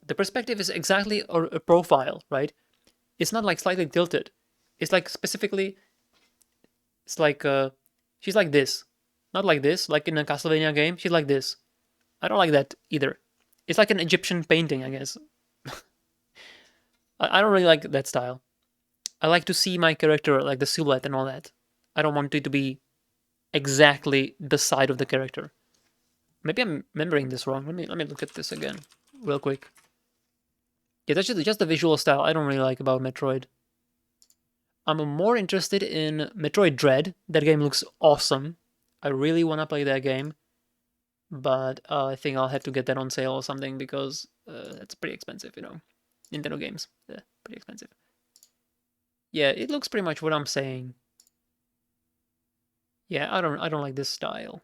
the perspective is exactly a profile, right? It's not like slightly tilted. It's like specifically, it's like she's like this, not like this, like in a Castlevania game. She's like this. I don't like that either. It's like an Egyptian painting, I guess. I don't really like that style. I like to see my character, like the silhouette and all that. I don't want it to be exactly the side of the character. Maybe I'm remembering this wrong. Let me look at this again, real quick. Yeah, that's just the visual style I don't really like about Metroid. I'm more interested in Metroid Dread. That game looks awesome. I really want to play that game, but I think I'll have to get that on sale or something because it's pretty expensive, you know. Nintendo games, yeah, pretty expensive. Yeah, it looks pretty much what I'm saying. Yeah, I don't like this style.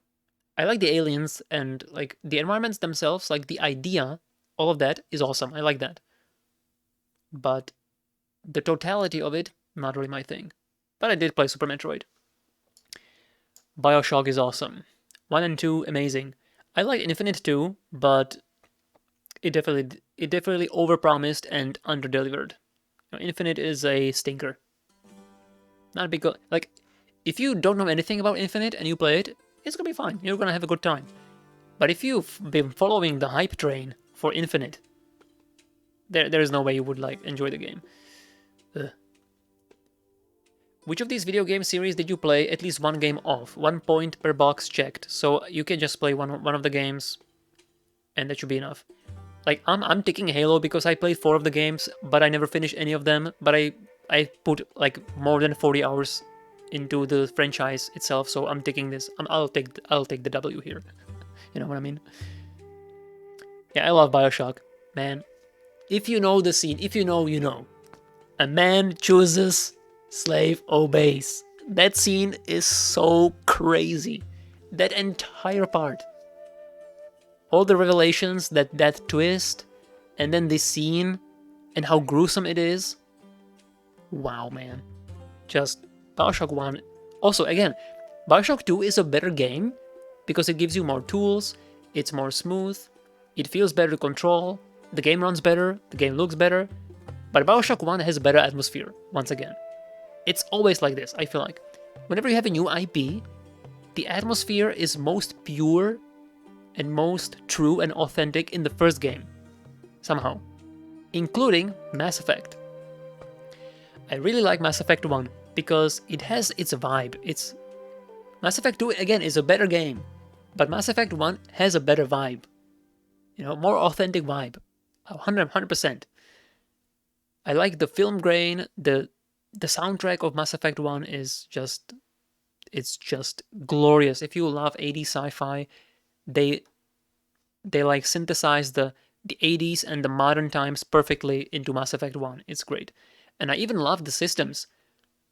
I like the aliens and like the environments themselves, like the idea, all of that is awesome. I like that. But the totality of it, not really my thing. But I did play Super Metroid. BioShock is awesome. 1 and 2, amazing. I like Infinite too, but it definitely overpromised and underdelivered. You know, Infinite is a stinker. Not because like if you don't know anything about Infinite and you play it, it's gonna be fine. You're gonna have a good time. But if you've been following the hype train for Infinite, there is no way you would like enjoy the game. Ugh. Which of these video game series did you play at least one game of? 1 point per box checked. So you can just play one of the games, and that should be enough. Like I'm ticking Halo because I played 4 of the games, but I never finished any of them. But I put like more than 40 hours into the franchise itself, so I'm taking this. I'll take the W here. You know what I mean? Yeah, I love BioShock, man. If you know the scene, if you know, you know. A man chooses, slave obeys. That scene is so crazy. That entire part. All the revelations, that twist, and then this scene, and how gruesome it is. Wow, man. Just BioShock 1. Also, again, BioShock 2 is a better game because it gives you more tools, it's more smooth, it feels better to control, the game runs better, the game looks better, but BioShock 1 has a better atmosphere, once again. It's always like this, I feel like. Whenever you have a new IP, the atmosphere is most pure and most true and authentic in the first game, somehow, including Mass Effect. I really like Mass Effect 1 because it has its vibe. Mass Effect 2, again, is a better game, but Mass Effect 1 has a better vibe. You know, more authentic vibe. 100%. I like the film grain, the soundtrack of Mass Effect 1 is just, it's just glorious. If you love 80s sci-fi, they like synthesize the 80s and the modern times perfectly into Mass Effect 1. It's great. And I even love the systems,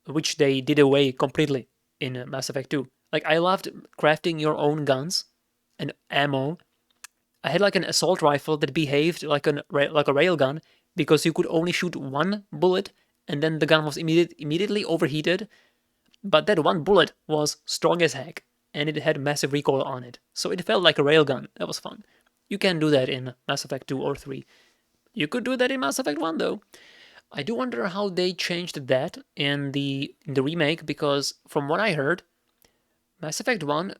which they did away completely in Mass Effect 2. Like, I loved crafting your own guns and ammo. I had like an assault rifle that behaved like a railgun because you could only shoot one bullet and then the gun was immediately overheated. But that one bullet was strong as heck and it had massive recoil on it. So it felt like a railgun. That was fun. You can do that in Mass Effect 2 or 3. You could do that in Mass Effect 1 though. I do wonder how they changed that in the remake, because from what I heard, Mass Effect 1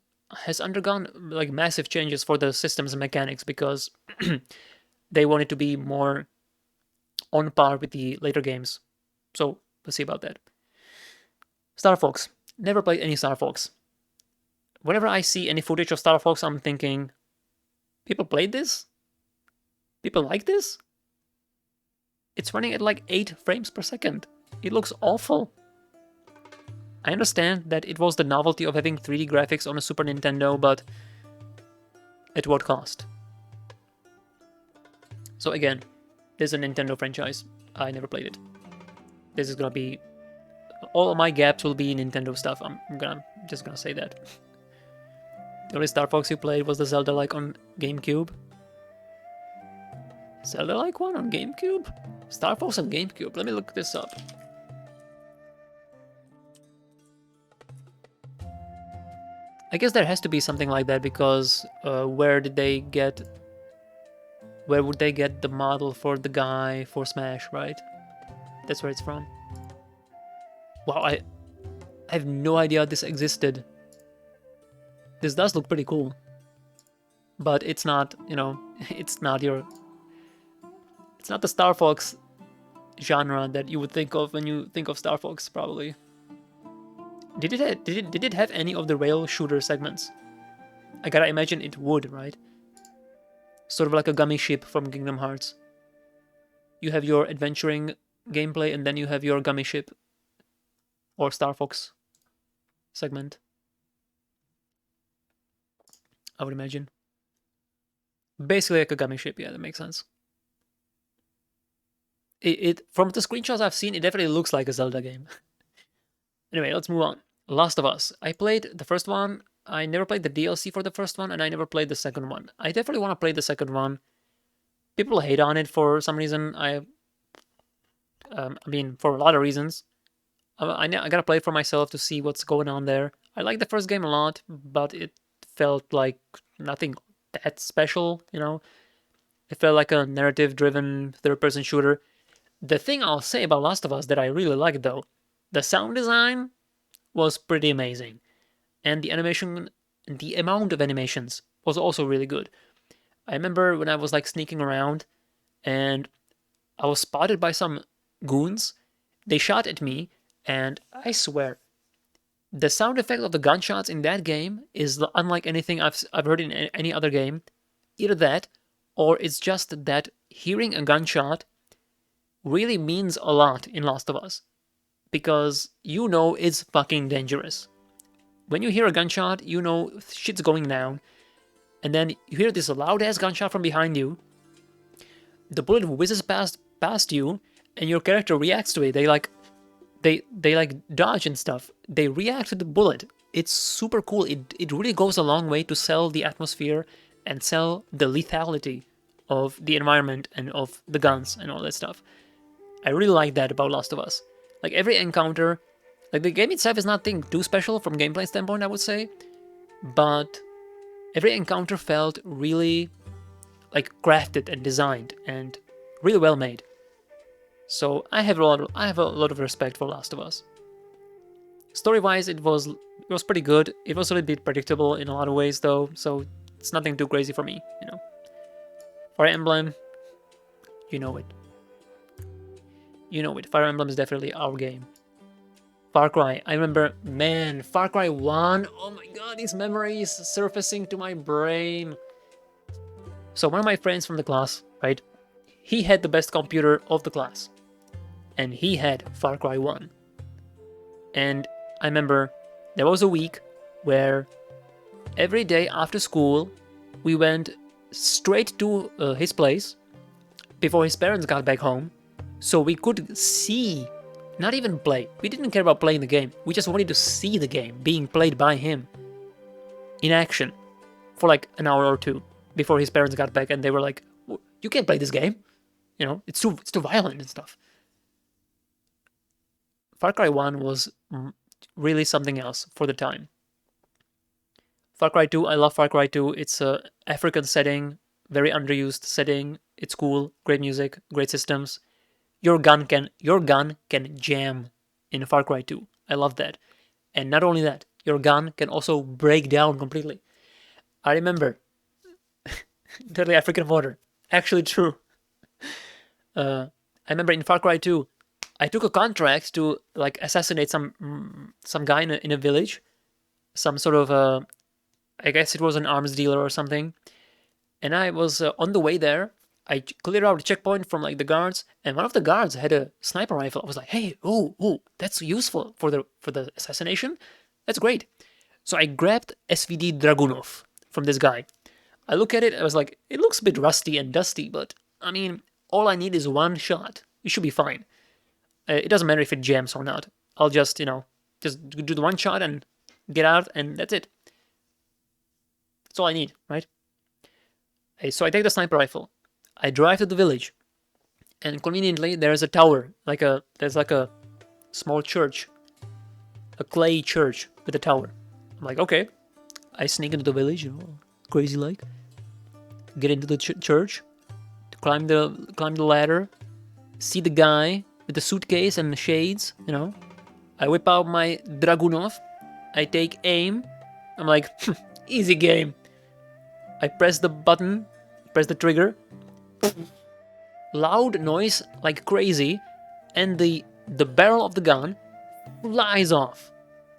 has undergone like massive changes for the systems and mechanics because they want it to be more on par with the later games. So we'll see about that. Star Fox. Never played any Star Fox. Whenever I see any footage of Star Fox, I'm thinking, people played this? People like this? It's running at like 8 frames per second. It looks awful. I understand that it was the novelty of having 3D graphics on a Super Nintendo, but at what cost? So again, this is a Nintendo franchise. I never played it. This is gonna be... all of my gaps will be Nintendo stuff. I'm just gonna say that. The only Star Fox you played was the Zelda-like on GameCube. Zelda-like one on GameCube? Star Fox on GameCube. Let me look this up. I guess there has to be something like that because where would they get the model for the guy for Smash, right? That's where it's from. Wow, I have no idea this existed. This does look pretty cool. But it's not, you know, it's not the Star Fox genre that you would think of when you think of Star Fox, probably. Did it have any of the rail shooter segments? I gotta imagine it would, right? Sort of like a gummy ship from Kingdom Hearts. You have your adventuring gameplay and then you have your gummy ship or Star Fox segment. I would imagine. Basically like a gummy ship, yeah, that makes sense. It from the screenshots I've seen, it definitely looks like a Zelda game. Anyway, let's move on. Last of Us. I played the first one. I never played the DLC for the first one, and I never played the second one. I definitely want to play the second one. People hate on it for some reason. I mean, for a lot of reasons. I gotta play it for myself to see what's going on there. I like the first game a lot, but it felt like nothing that special, you know? It felt like a narrative-driven third-person shooter. The thing I'll say about Last of Us that I really liked, though, the sound design was pretty amazing. And the animation, the amount of animations was also really good. I remember when I was like sneaking around and I was spotted by some goons. They shot at me, and I swear, the sound effect of the gunshots in that game is unlike anything I've heard in any other game. Either that, or it's just that hearing a gunshot really means a lot in Last of Us. Because you know it's fucking dangerous. When you hear a gunshot, you know shit's going down. And then you hear this loud-ass gunshot from behind you. The bullet whizzes past you, and your character reacts to it. They like dodge and stuff. They react to the bullet. It's super cool. It really goes a long way to sell the atmosphere and sell the lethality of the environment and of the guns and all that stuff. I really like that about Last of Us. Like every encounter, like the game itself is nothing too special from gameplay standpoint, I would say, but every encounter felt really like crafted and designed and really well made. So I have a lot of respect for Last of Us. Story-wise, it was pretty good. It was a little bit predictable in a lot of ways, though, so it's nothing too crazy for me, you know. Fire Emblem, you know it. You know it. Fire Emblem is definitely our game. Far Cry. I remember, man, Far Cry 1. Oh my god, these memories surfacing to my brain. So one of my friends from the class, right? He had the best computer of the class. And he had Far Cry 1. And I remember there was a week where every day after school, we went straight to his place before his parents got back home, so we could see, not even play. We didn't care about playing the game. We just wanted to see the game being played by him in action for like an hour or two before his parents got back, and they were like, "You can't play this game. You know, it's too violent and stuff." Far Cry 1 was really something else for the time. Far Cry 2, I love Far Cry 2. It's a African setting, very underused setting. It's cool, great music, great systems. Your gun can jam in Far Cry 2. I love that. And not only that, your gun can also break down completely. I remember totally African border. Actually true. I remember in Far Cry 2, I took a contract to like assassinate some guy in a village, some sort of I guess it was an arms dealer or something. And I was on the way there. I cleared out the checkpoint from like the guards, and one of the guards had a sniper rifle. I was like, "Hey, oh, that's useful for the assassination. That's great." So I grabbed SVD Dragunov from this guy. I look at it. I was like, "It looks a bit rusty and dusty, but I mean, all I need is one shot. It should be fine. It doesn't matter if it jams or not. I'll just just do the one shot and get out, and that's it. That's all I need, right?" So I take the sniper rifle. I drive to the village, and conveniently there's a tower, there's like a small church, a clay church with a tower. I'm like, okay. I sneak into the village, crazy like. Get into the church, climb the ladder, see the guy with the suitcase and the shades. I whip out my Dragunov. I take aim. I'm like, easy game. I press the button, press the trigger. Loud noise like crazy, and the barrel of the gun flies off.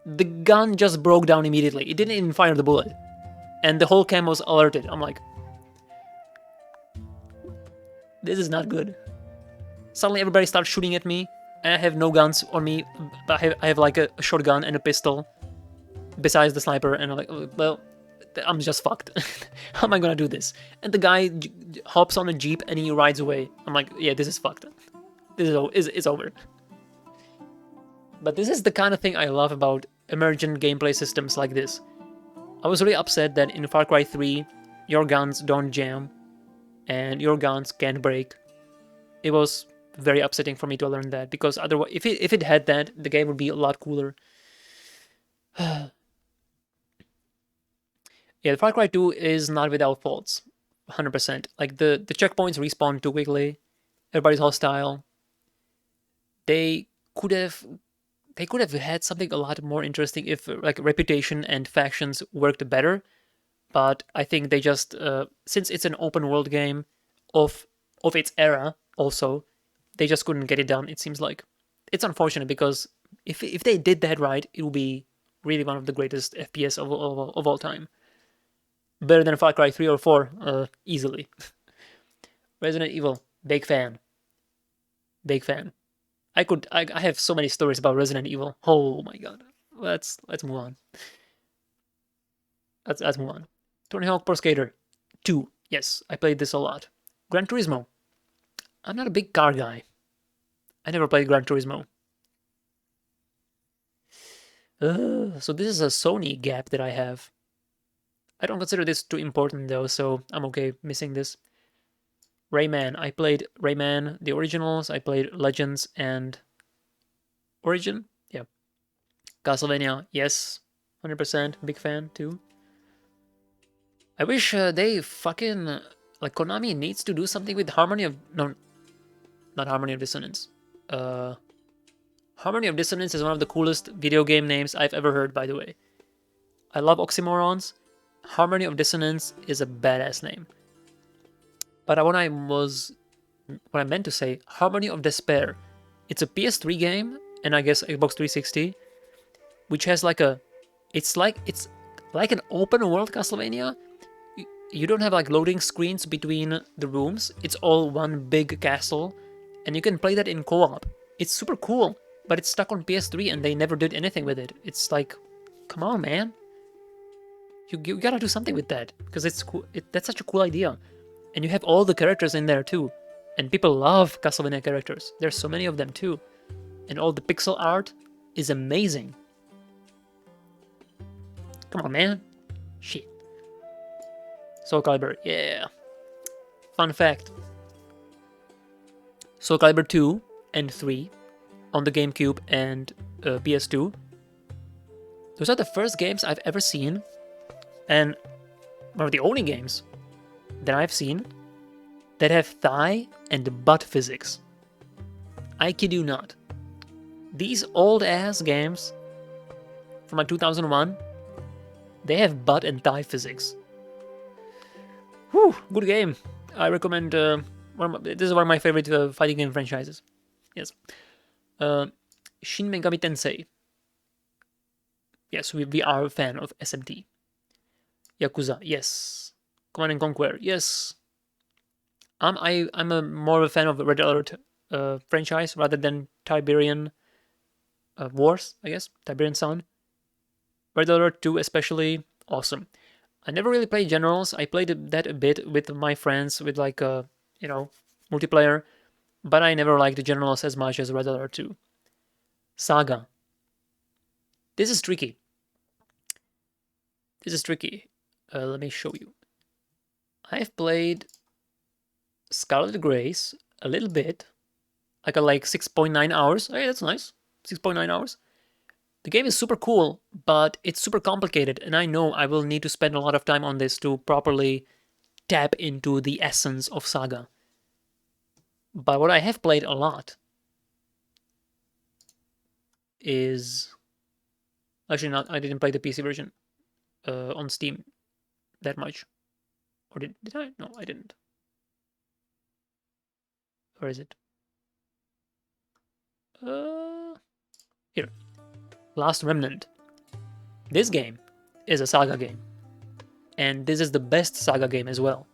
The gun just broke down immediately. It didn't even fire the bullet. And the whole camp was alerted. I'm like, this is not good. Suddenly everybody starts shooting at me. I have no guns on me, but I have like a shotgun and a pistol besides the sniper, and I'm like, well, I'm just fucked. How am I gonna do this? And the guy hops on a jeep and he rides away. I'm like, yeah, this is fucked. This is over. But this is the kind of thing I love about emergent gameplay systems like this. I was really upset that in Far Cry 3, your guns don't jam and your guns can't break. It was very upsetting for me to learn that, because otherwise, if it had that, the game would be a lot cooler. Yeah, Far Cry 2 is not without faults, 100%. Like the checkpoints respawn too quickly. Everybody's hostile. They could have had something a lot more interesting if like reputation and factions worked better. But I think they just since it's an open world game of its era, also they just couldn't get it done. It seems like it's unfortunate, because if they did that right, it would be really one of the greatest FPS of all time. Better than Far Cry 3 or 4, easily. Resident Evil, big fan. Big fan. I have so many stories about Resident Evil. Oh my god. Let's move on. Let's move on. Tony Hawk Pro Skater 2. Yes, I played this a lot. Gran Turismo. I'm not a big car guy. I never played Gran Turismo. So this is a Sony gap that I have. I don't consider this too important though, so I'm okay missing this. Rayman. I played Rayman, the originals. I played Legends and Origin. Yeah. Castlevania. Yes. 100%. Big fan too. I wish they fucking... like, Konami needs to do something with Harmony of... No, not Harmony of Dissonance. Harmony of Dissonance is one of the coolest video game names I've ever heard, by the way. I love oxymorons. Harmony of Dissonance is a badass name. But what I meant to say, Harmony of Despair. It's a PS3 game, and I guess Xbox 360, which has like a, it's like an open world Castlevania. You don't have like loading screens between the rooms. It's all one big castle, and you can play that in co-op. It's super cool, but it's stuck on PS3 and they never did anything with it. It's like, come on, man. You gotta do something with that because it's cool. That's such a cool idea, and you have all the characters in there too, and people love Castlevania characters. There's so many of them too, and all the pixel art is amazing. Come on, man. Shit. Soul Calibur, yeah. Fun fact: Soul Calibur 2 and 3 on the GameCube and PS2. Those are the first games I've ever seen, and one of the only games that I've seen that have thigh and butt physics. I kid you not. These old ass games from like 2001, they have butt and thigh physics. Whew, good game. I recommend. This is one of my favorite fighting game franchises. Yes. Shin Megami Tensei. Yes, we are a fan of SMT. Yakuza, yes. Command and Conquer, yes. I'm a more of a fan of the Red Alert franchise rather than Tiberian Wars, I guess. Tiberian Sun. Red Alert 2 especially, awesome. I never really played Generals. I played that a bit with my friends with like multiplayer, but I never liked the Generals as much as Red Alert 2. Saga. This is tricky. Let me show you. I've played Scarlet Grace a little bit. I got like 6.9 hours. Hey, that's nice. 6.9 hours. The game is super cool, but it's super complicated, and I know I will need to spend a lot of time on this to properly tap into the essence of Saga. But what I have played a lot is... Actually not, I didn't play the PC version on Steam that much. Or did I? No, I didn't. Where is it? Here. Last Remnant. This game is a Saga game. And this is the best Saga game as well.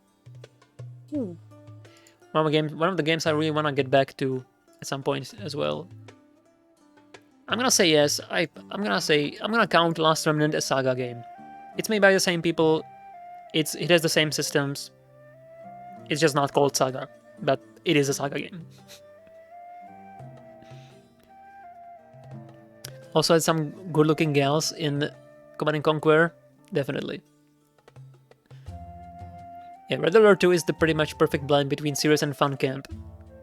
Ooh. One of the games I really want to get back to at some point as well. I'm gonna say yes. I'm gonna count Last Remnant as Saga game. It's made by the same people. It has the same systems. It's just not called Saga, but it is a Saga game. Also had some good-looking gals in Command & Conquer, definitely. Yeah, Red Alert 2 is the pretty much perfect blend between serious and fun camp.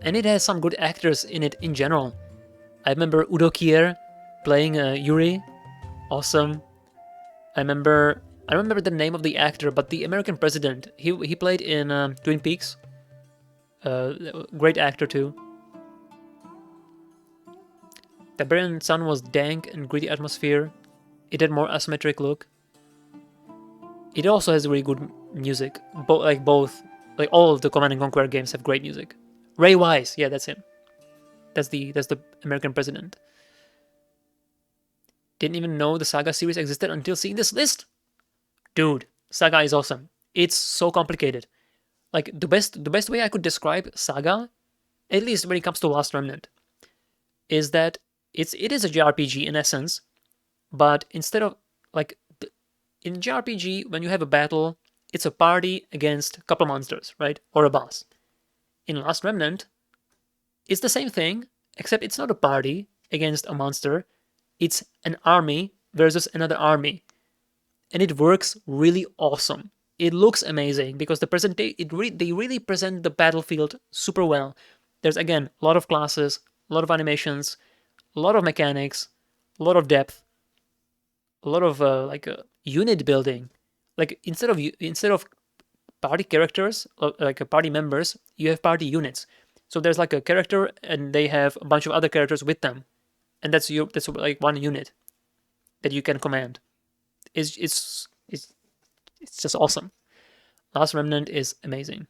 And it has some good actors in it in general. I remember Udo Kier playing Yuri. Awesome. I remember the name of the actor, but the American president. He played in Twin Peaks. Great actor too. Tiberian Sun was dank and gritty atmosphere. It had more asymmetric look. It also has really good music. Like all of the Command & Conquer games have great music. Ray Wise, yeah, that's him. That's the American president. Didn't even know the Saga series existed until seeing this list. Dude, Saga is awesome. It's so complicated. Like the best way I could describe Saga, at least when it comes to Last Remnant, is that it is a JRPG in essence, but instead of like in JRPG when you have a battle, it's a party against a couple monsters, right? Or a boss. In Last Remnant, it's the same thing, except it's not a party against a monster. It's an army versus another army. And it works really awesome. It looks amazing because they really present the battlefield super well. There's again a lot of classes, a lot of animations, a lot of mechanics, a lot of depth, a lot of unit building. Like instead of party characters, like party members, you have party units. So there's like a character and they have a bunch of other characters with them. And that's like one unit that you can command. It's just awesome. Last Remnant is amazing.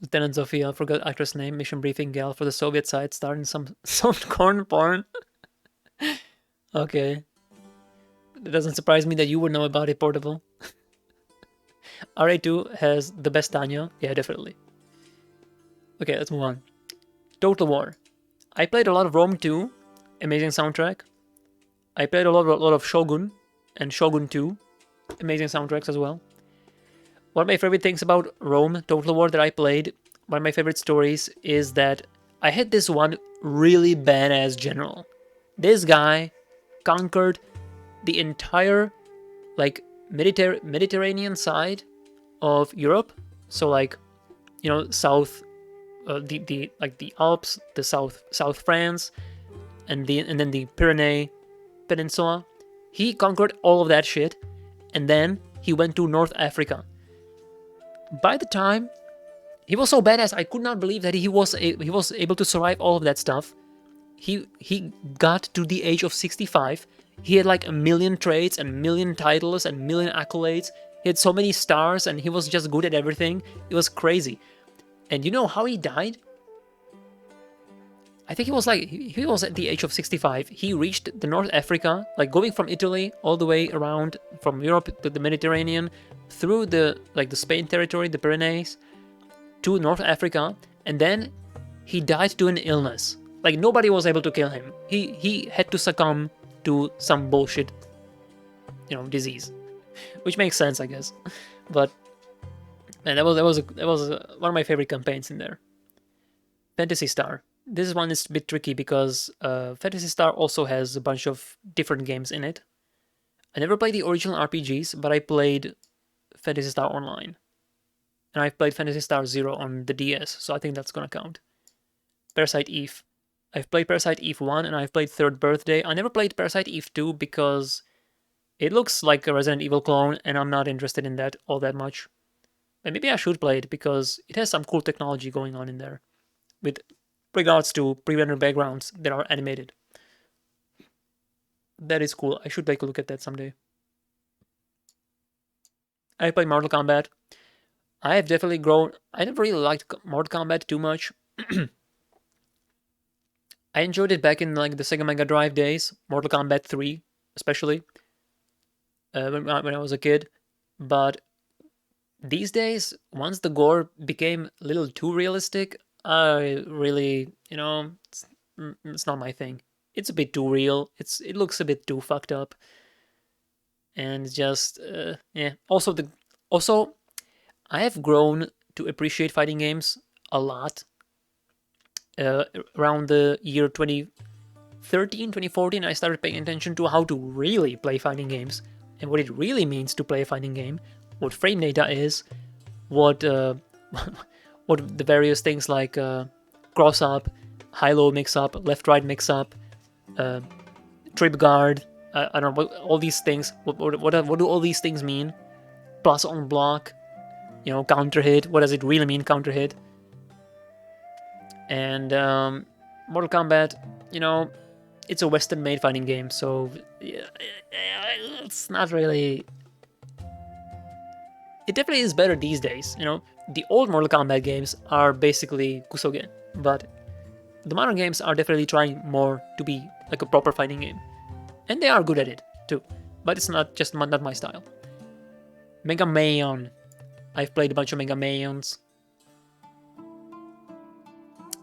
Lieutenant Zofia, forgot actress name, mission briefing gal for the Soviet side, starring some soft corn porn. Okay. It doesn't surprise me that you would know about it, Portable. RA2 has the best Tanya. Yeah, definitely. Okay, let's move on. Total War. I played a lot of Rome 2. Amazing soundtrack. I played a lot of Shogun and Shogun 2. Amazing soundtracks as well. One of my favorite things about Rome Total War that I played, one of my favorite stories, is that I had this one really badass general. This guy conquered the entire like Mediterranean side of Europe. So like, you know, south, the like the Alps, the South France, and then the Pyrenees Peninsula. He conquered all of that shit, and then he went to North Africa. By the time he was so badass, I could not believe that he was able to survive all of that stuff. He got to the age of 65. He had like a million traits and a million titles and a million accolades. He had so many stars and he was just good at everything. It was crazy. And you know how he died? I think he was at the age of 65. He reached the North Africa, like going from Italy all the way around from Europe to the Mediterranean, through the Spain territory, the Pyrenees, to North Africa, and then he died to an illness. Like nobody was able to kill him. He had to succumb to some bullshit, disease, which makes sense, I guess. But man, that was one of my favorite campaigns in there. Fantasy Star. This one is a bit tricky because Fantasy Star also has a bunch of different games in it. I never played the original RPGs, but I played Fantasy Star Online. And I've played Fantasy Star Zero on the DS, so I think that's gonna count. Parasite Eve. I've played Parasite Eve 1 and I've played Third Birthday. I never played Parasite Eve 2 because it looks like a Resident Evil clone and I'm not interested in that all that much. And maybe I should play it because it has some cool technology going on in there with regards to pre-rendered backgrounds that are animated. That is cool. I should take a look at that someday. I played Mortal Kombat. I have definitely grown. I never really liked Mortal Kombat too much. I enjoyed it back in like the Sega Mega Drive days, Mortal Kombat 3 especially, when I was a kid. But these days, once the gore became a little too realistic, I really, it's not my thing. It's a bit too real. It looks a bit too fucked up, and just yeah. Also, I have grown to appreciate fighting games a lot. Around the year 2013, 2014, I started paying attention to how to really play fighting games and what it really means to play a fighting game, what frame data is, what what the various things like cross up, high-low mix-up, left-right mix-up, trip guard, I don't know, what all these things, what do all these things mean? Plus on block, counter hit, what does it really mean, counter hit? And Mortal Kombat, it's a Western-made fighting game, so it's not really... It definitely is better these days, The old Mortal Kombat games are basically Kusogen, but the modern games are definitely trying more to be like a proper fighting game. And they are good at it, too. But it's not my style. Mega Man. I've played a bunch of Mega Mans.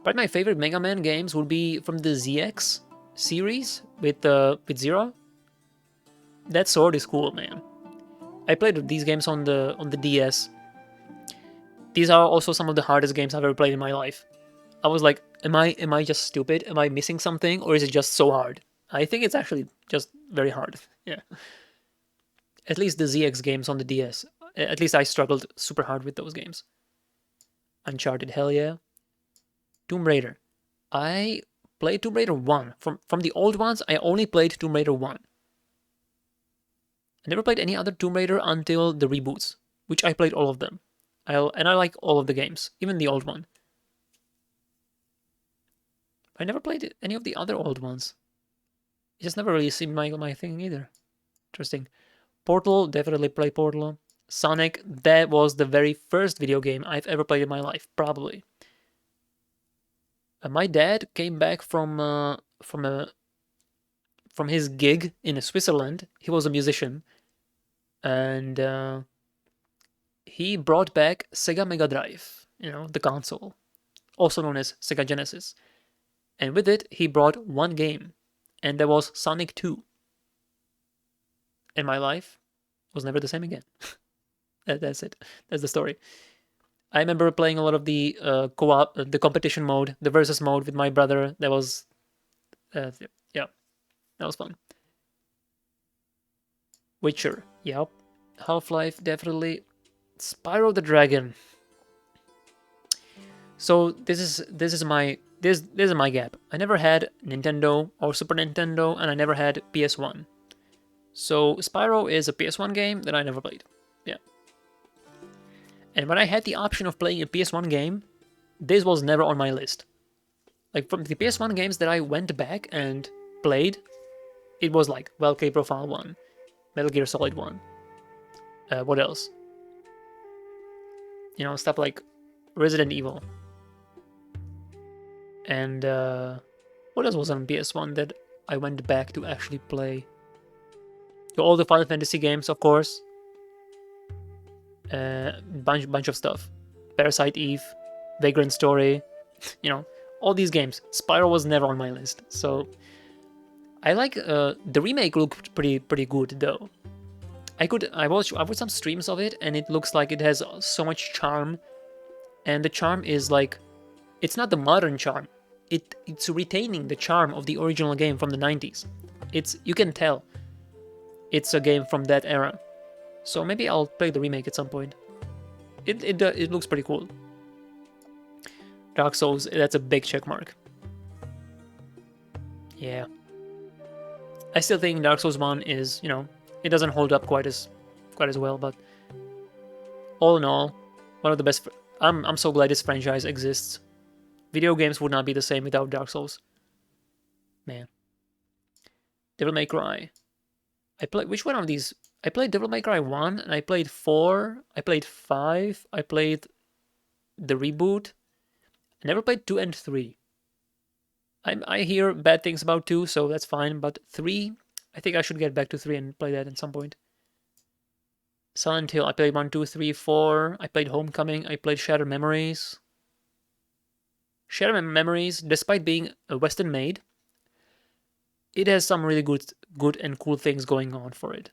But my favorite Mega Man games would be from the ZX series with Zero. That sword is cool, man. I played these games on the DS. These are also some of the hardest games I've ever played in my life. I was like, am I just stupid? Am I missing something, or is it just so hard? I think it's actually just very hard. Yeah. At least the ZX games on the DS. At least I struggled super hard with those games. Uncharted, hell yeah. Tomb Raider. I played Tomb Raider 1. From the old ones, I only played Tomb Raider 1. I never played any other Tomb Raider until the reboots, which I played all of them. I like all of the games, even the old one. I never played any of the other old ones. It just never really seemed my thing either. Interesting. Portal, definitely play Portal. Sonic, that was the very first video game I've ever played in my life, probably. My dad came back from his gig in Switzerland. He was a musician, and he brought back Sega Mega Drive, the console, also known as Sega Genesis. And with it, he brought one game, and that was Sonic 2. And my life was never the same again. That's it. That's the story. I remember playing a lot of the co-op, the competition mode, the versus mode with my brother. That was, yeah, that was fun. Witcher, yep. Half-Life, definitely. Spyro the Dragon. So this is my gap. I never had Nintendo or Super Nintendo, and I never had PS1. So Spyro is a PS1 game that I never played. Yeah. And when I had the option of playing a PS1 game, this was never on my list. Like from the PS1 games that I went back and played, it was like Valkyrie Profile 1, Metal Gear Solid 1. What else? Stuff like Resident Evil. And what else was on PS1 that I went back to actually play? All the Final Fantasy games, of course. Bunch of stuff. Parasite Eve, Vagrant Story, all these games. Spyro was never on my list, so I like the remake looked pretty good though. I watched some streams of it, and it looks like it has so much charm, and the charm is like, it's not the modern charm. It's retaining the charm of the original game from the 90s. You can tell it's a game from that era. So maybe I'll play the remake at some point. It looks pretty cool. Dark Souls, that's a big check mark. Yeah. I still think Dark Souls 1 is, it doesn't hold up quite as well, but all in all, one of the best. I'm so glad this franchise exists. Video games would not be the same without Dark Souls. Man. Devil May Cry. Which one of these? I played Devil May Cry 1, and I played 4, I played 5, I played the reboot. I never played 2 and 3. I hear bad things about 2, so that's fine, but 3, I think I should get back to 3 and play that at some point. Silent Hill, I played 1, 2, 3, 4, I played Homecoming, I played Shattered Memories. Shattered Memories, despite being a Western made, it has some really good and cool things going on for it.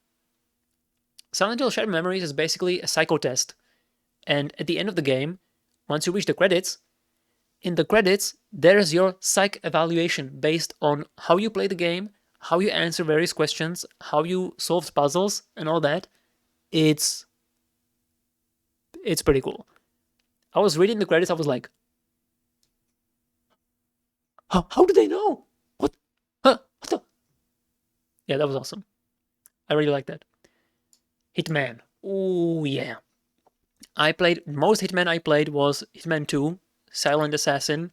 Silent Hill Shattered Memories is basically a psycho test, and at the end of the game, once you reach the credits, in the credits, there's your psych evaluation based on how you play the game, how you answer various questions, how you solve puzzles, and all that. It's pretty cool. I was reading the credits, I was like, how do they know? What? Huh? What the? Yeah, that was awesome. I really like that. Hitman. Oh yeah. Most Hitman I played was Hitman 2, Silent Assassin.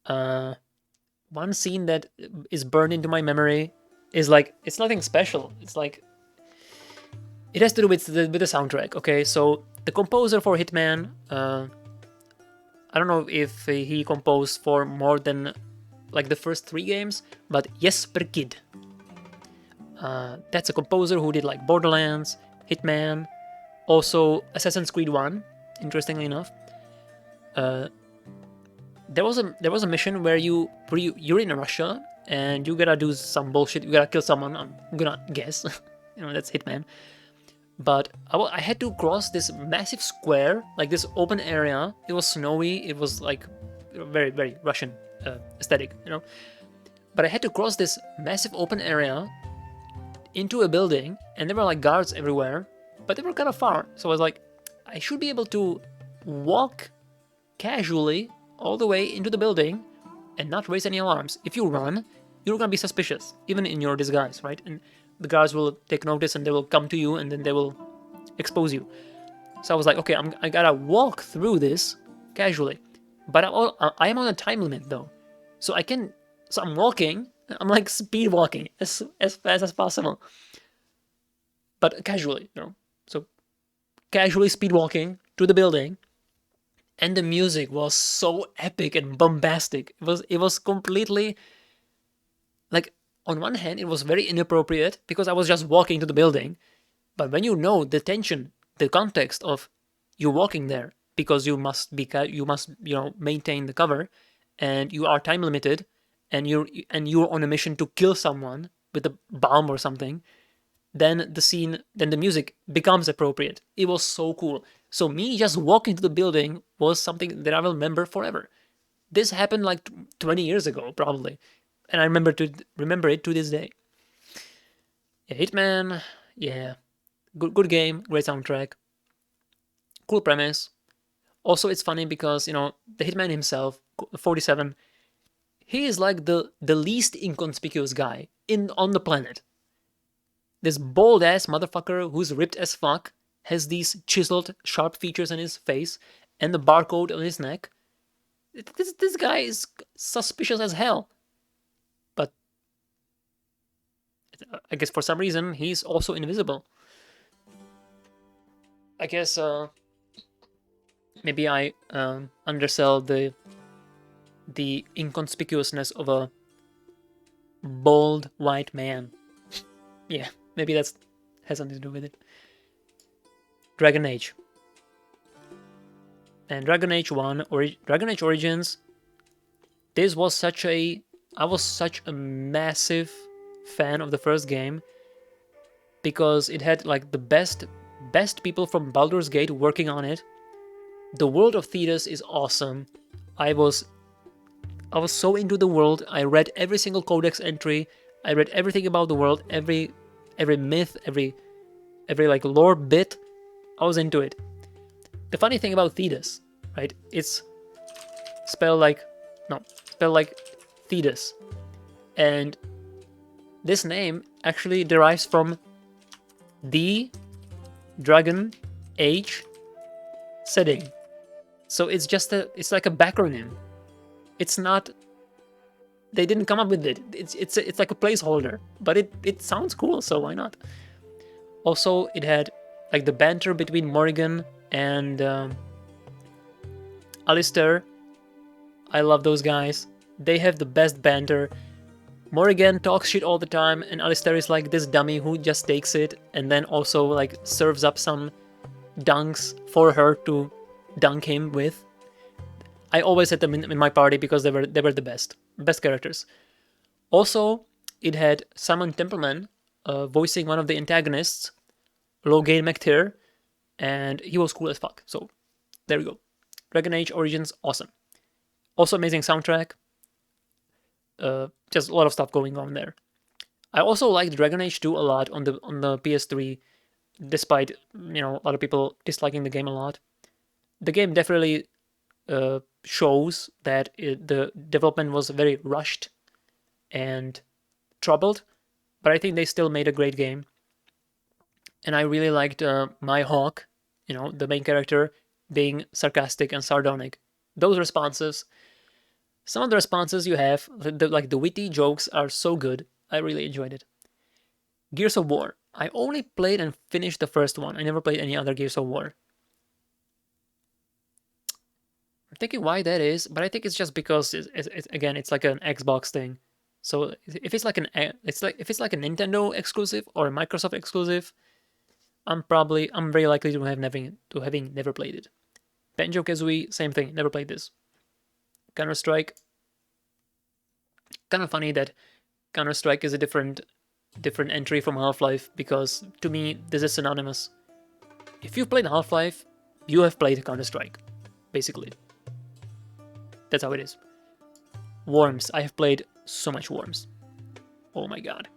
One scene that is burned into my memory is like, it's nothing special. It's like, it has to do with the soundtrack. Okay, so the composer for Hitman, I don't know if he composed for more than like the first 3 games, but Jesper Kyd. That's a composer who did like Borderlands, Hitman, also Assassin's Creed 1, interestingly enough. There was a mission where you're in Russia and you gotta do some bullshit. You gotta kill someone. I'm gonna guess, that's Hitman. But I had to cross this massive square, like this open area. It was snowy. It was like very, very Russian aesthetic, But I had to cross this massive open area into a building, and there were like guards everywhere, but they were kind of far. So I was like, I should be able to walk casually all the way into the building and not raise any alarms. If you run, you're gonna be suspicious, even in your disguise, right? And the guards will take notice and they will come to you and then they will expose you. So I was like, okay, I gotta walk through this casually, but I am on a time limit though, so I'm walking. I'm like speed walking as fast as possible, but casually, So casually speedwalking to the building, and the music was so epic and bombastic. It was completely like, on one hand it was very inappropriate because I was just walking to the building, but when you know the tension, the context of you walking there because you must maintain the cover, and you are time limited, and you're on a mission to kill someone with a bomb or something, then the music becomes appropriate. It was so cool. So me just walking to the building was something that I will remember forever. This happened like 20 years ago, probably, and I remember it to this day. Yeah, Hitman, yeah, good game, great soundtrack, cool premise. Also, it's funny because the Hitman himself, 47, he is like the least inconspicuous guy in on the planet. This bold ass motherfucker who's ripped as fuck has these chiseled, sharp features on his face and the barcode on his neck. This guy is suspicious as hell. But I guess for some reason he's also invisible. I guess maybe I undersell the inconspicuousness of a bold white man. Yeah, maybe that's has something to do with it. Dragon Age. And Dragon Age 1 or Dragon Age Origins, this was I was such a massive fan of the first game because it had like the best people from Baldur's Gate working on it. The world of Thetis is awesome. I was so into the world. I read every single codex entry. I read everything about the world, every myth, every like lore bit. I was into it. The funny thing about Thetis, right? It's spelled like Thetis, and this name actually derives from the Dragon Age setting. So it's like a backronym. It's not. They didn't come up with it. It's like a placeholder, but it sounds cool, so why not? Also, it had like the banter between Morrigan and Alistair. I love those guys. They have the best banter. Morrigan talks shit all the time, and Alistair is like this dummy who just takes it and then also like serves up some dunks for her to dunk him with. I always had them in my party because they were the best characters. Also, it had Simon Templeman voicing one of the antagonists, Logain McTeer, and he was cool as fuck. So there we go. Dragon Age Origins, awesome. Also amazing soundtrack. Just a lot of stuff going on there. I also liked Dragon Age 2 a lot on the PS3, despite a lot of people disliking the game a lot. The game definitely shows that the development was very rushed and troubled, but I think they still made a great game. And I really liked my Hawk, the main character, being sarcastic and sardonic. Those responses, some of the responses you have, the witty jokes are so good. I really enjoyed it. Gears of War. I only played and finished the first one. I never played any other Gears of War. I'm thinking why that is, but I think it's just because it's like an Xbox thing. So if it's like if it's like a Nintendo exclusive or a Microsoft exclusive, I'm very likely to having never played it. Banjo-Kazooie, same thing, never played this. Counter-Strike, kind of funny that Counter-Strike is a different entry from Half-Life, because to me this is synonymous. If you've played Half-Life, you have played Counter-Strike, basically. That's how it is. Worms, I have played so much Worms. Oh my god.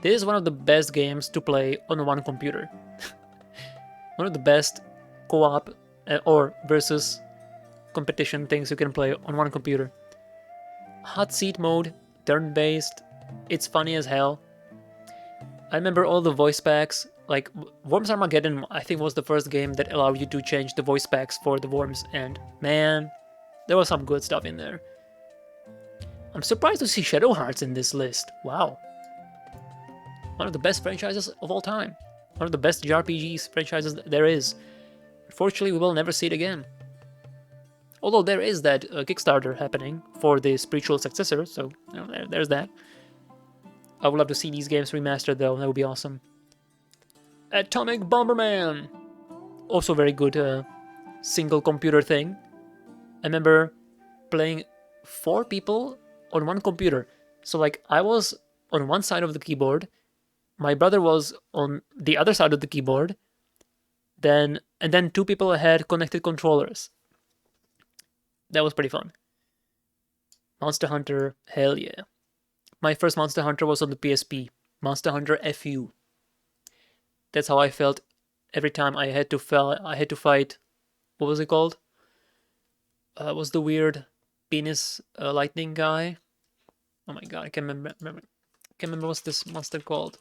This is one of the best games to play on one computer. One of the best co-op or versus competition things you can play on one computer. Hot seat mode, turn-based, it's funny as hell. I remember all the voice packs, like Worms Armageddon I think was the first game that allowed you to change the voice packs for the Worms, and man, there was some good stuff in there. I'm surprised to see Shadow Hearts in this list. Wow. One of the best franchises of all time. One of the best JRPGs franchises there is. Unfortunately, we will never see it again. Although there is that Kickstarter happening for the spiritual successor, so there's that. I would love to see these games remastered though, that would be awesome. Atomic Bomberman! Also very good single computer thing. I remember playing 4 people on one computer. So like I was on one side of the keyboard, my brother was on the other side of the keyboard, and then 2 people had connected controllers. That was pretty fun. Monster Hunter, hell yeah. My first Monster Hunter was on the PSP. Monster Hunter FU. That's how I felt every time I had to fight. What was it called? Was the weird penis lightning guy? Oh my god, I can't remember what's this monster called.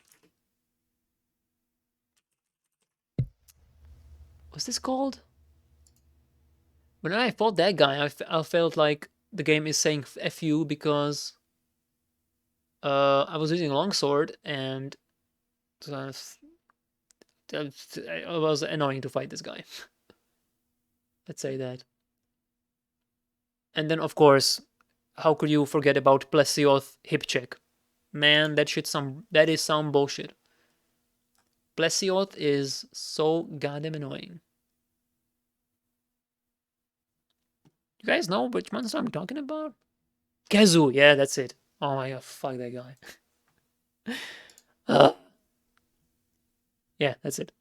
What's this called? When I fought that guy, I felt like the game is saying F you because I was using a longsword and it was annoying to fight this guy. Let's say that. And then, of course, how could you forget about Plesioth hip check? Man, that is some bullshit. Plesioth is so goddamn annoying. You guys know which monster I'm talking about? Kazu, yeah, that's it. Oh my god, fuck that guy. Yeah, that's it.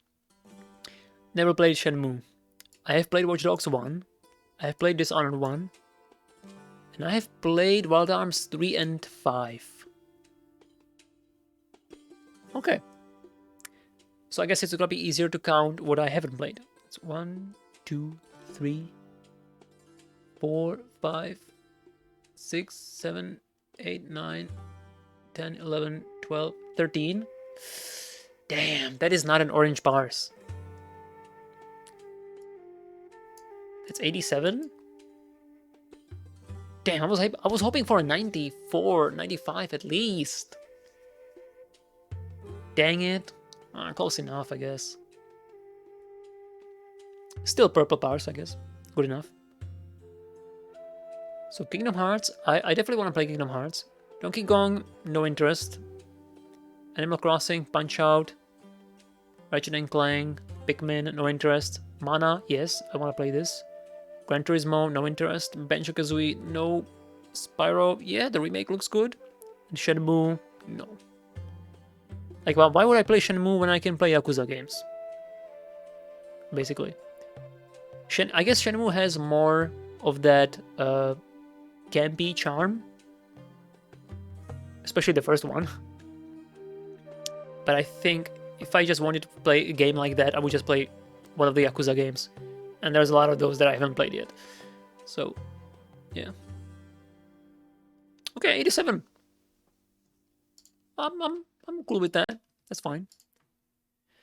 Never played Shenmue. I have played Watch Dogs 1. I have played Dishonored 1. And I have played Wild Arms 3 and 5. Okay. So I guess it's gonna be easier to count what I haven't played. It's 1, 2, 3, 4, 5, 6, 7, 8, 9, 10, 11, 12, 13. Damn, that is not an orange bars. It's 87? Damn, I was hoping for a 94, 95 at least. Dang it. Close enough, I guess. Still purple bars, I guess. Good enough. So Kingdom Hearts, I definitely want to play Kingdom Hearts. Donkey Kong, no interest. Animal Crossing, Punch Out. Ratchet & Clank, Pikmin, no interest. Mana, yes, I want to play this. Gran Turismo, no interest. Banjo-Kazooie, no. Spyro, yeah, the remake looks good. And Shenmue, no. Like, well, why would I play Shenmue when I can play Yakuza games? Basically. I guess Shenmue has more of that campy charm. Especially the first one. But I think if I just wanted to play a game like that, I would just play one of the Yakuza games. And there's a lot of those that I haven't played yet. So, yeah. Okay, 87. I'm cool with that. That's fine.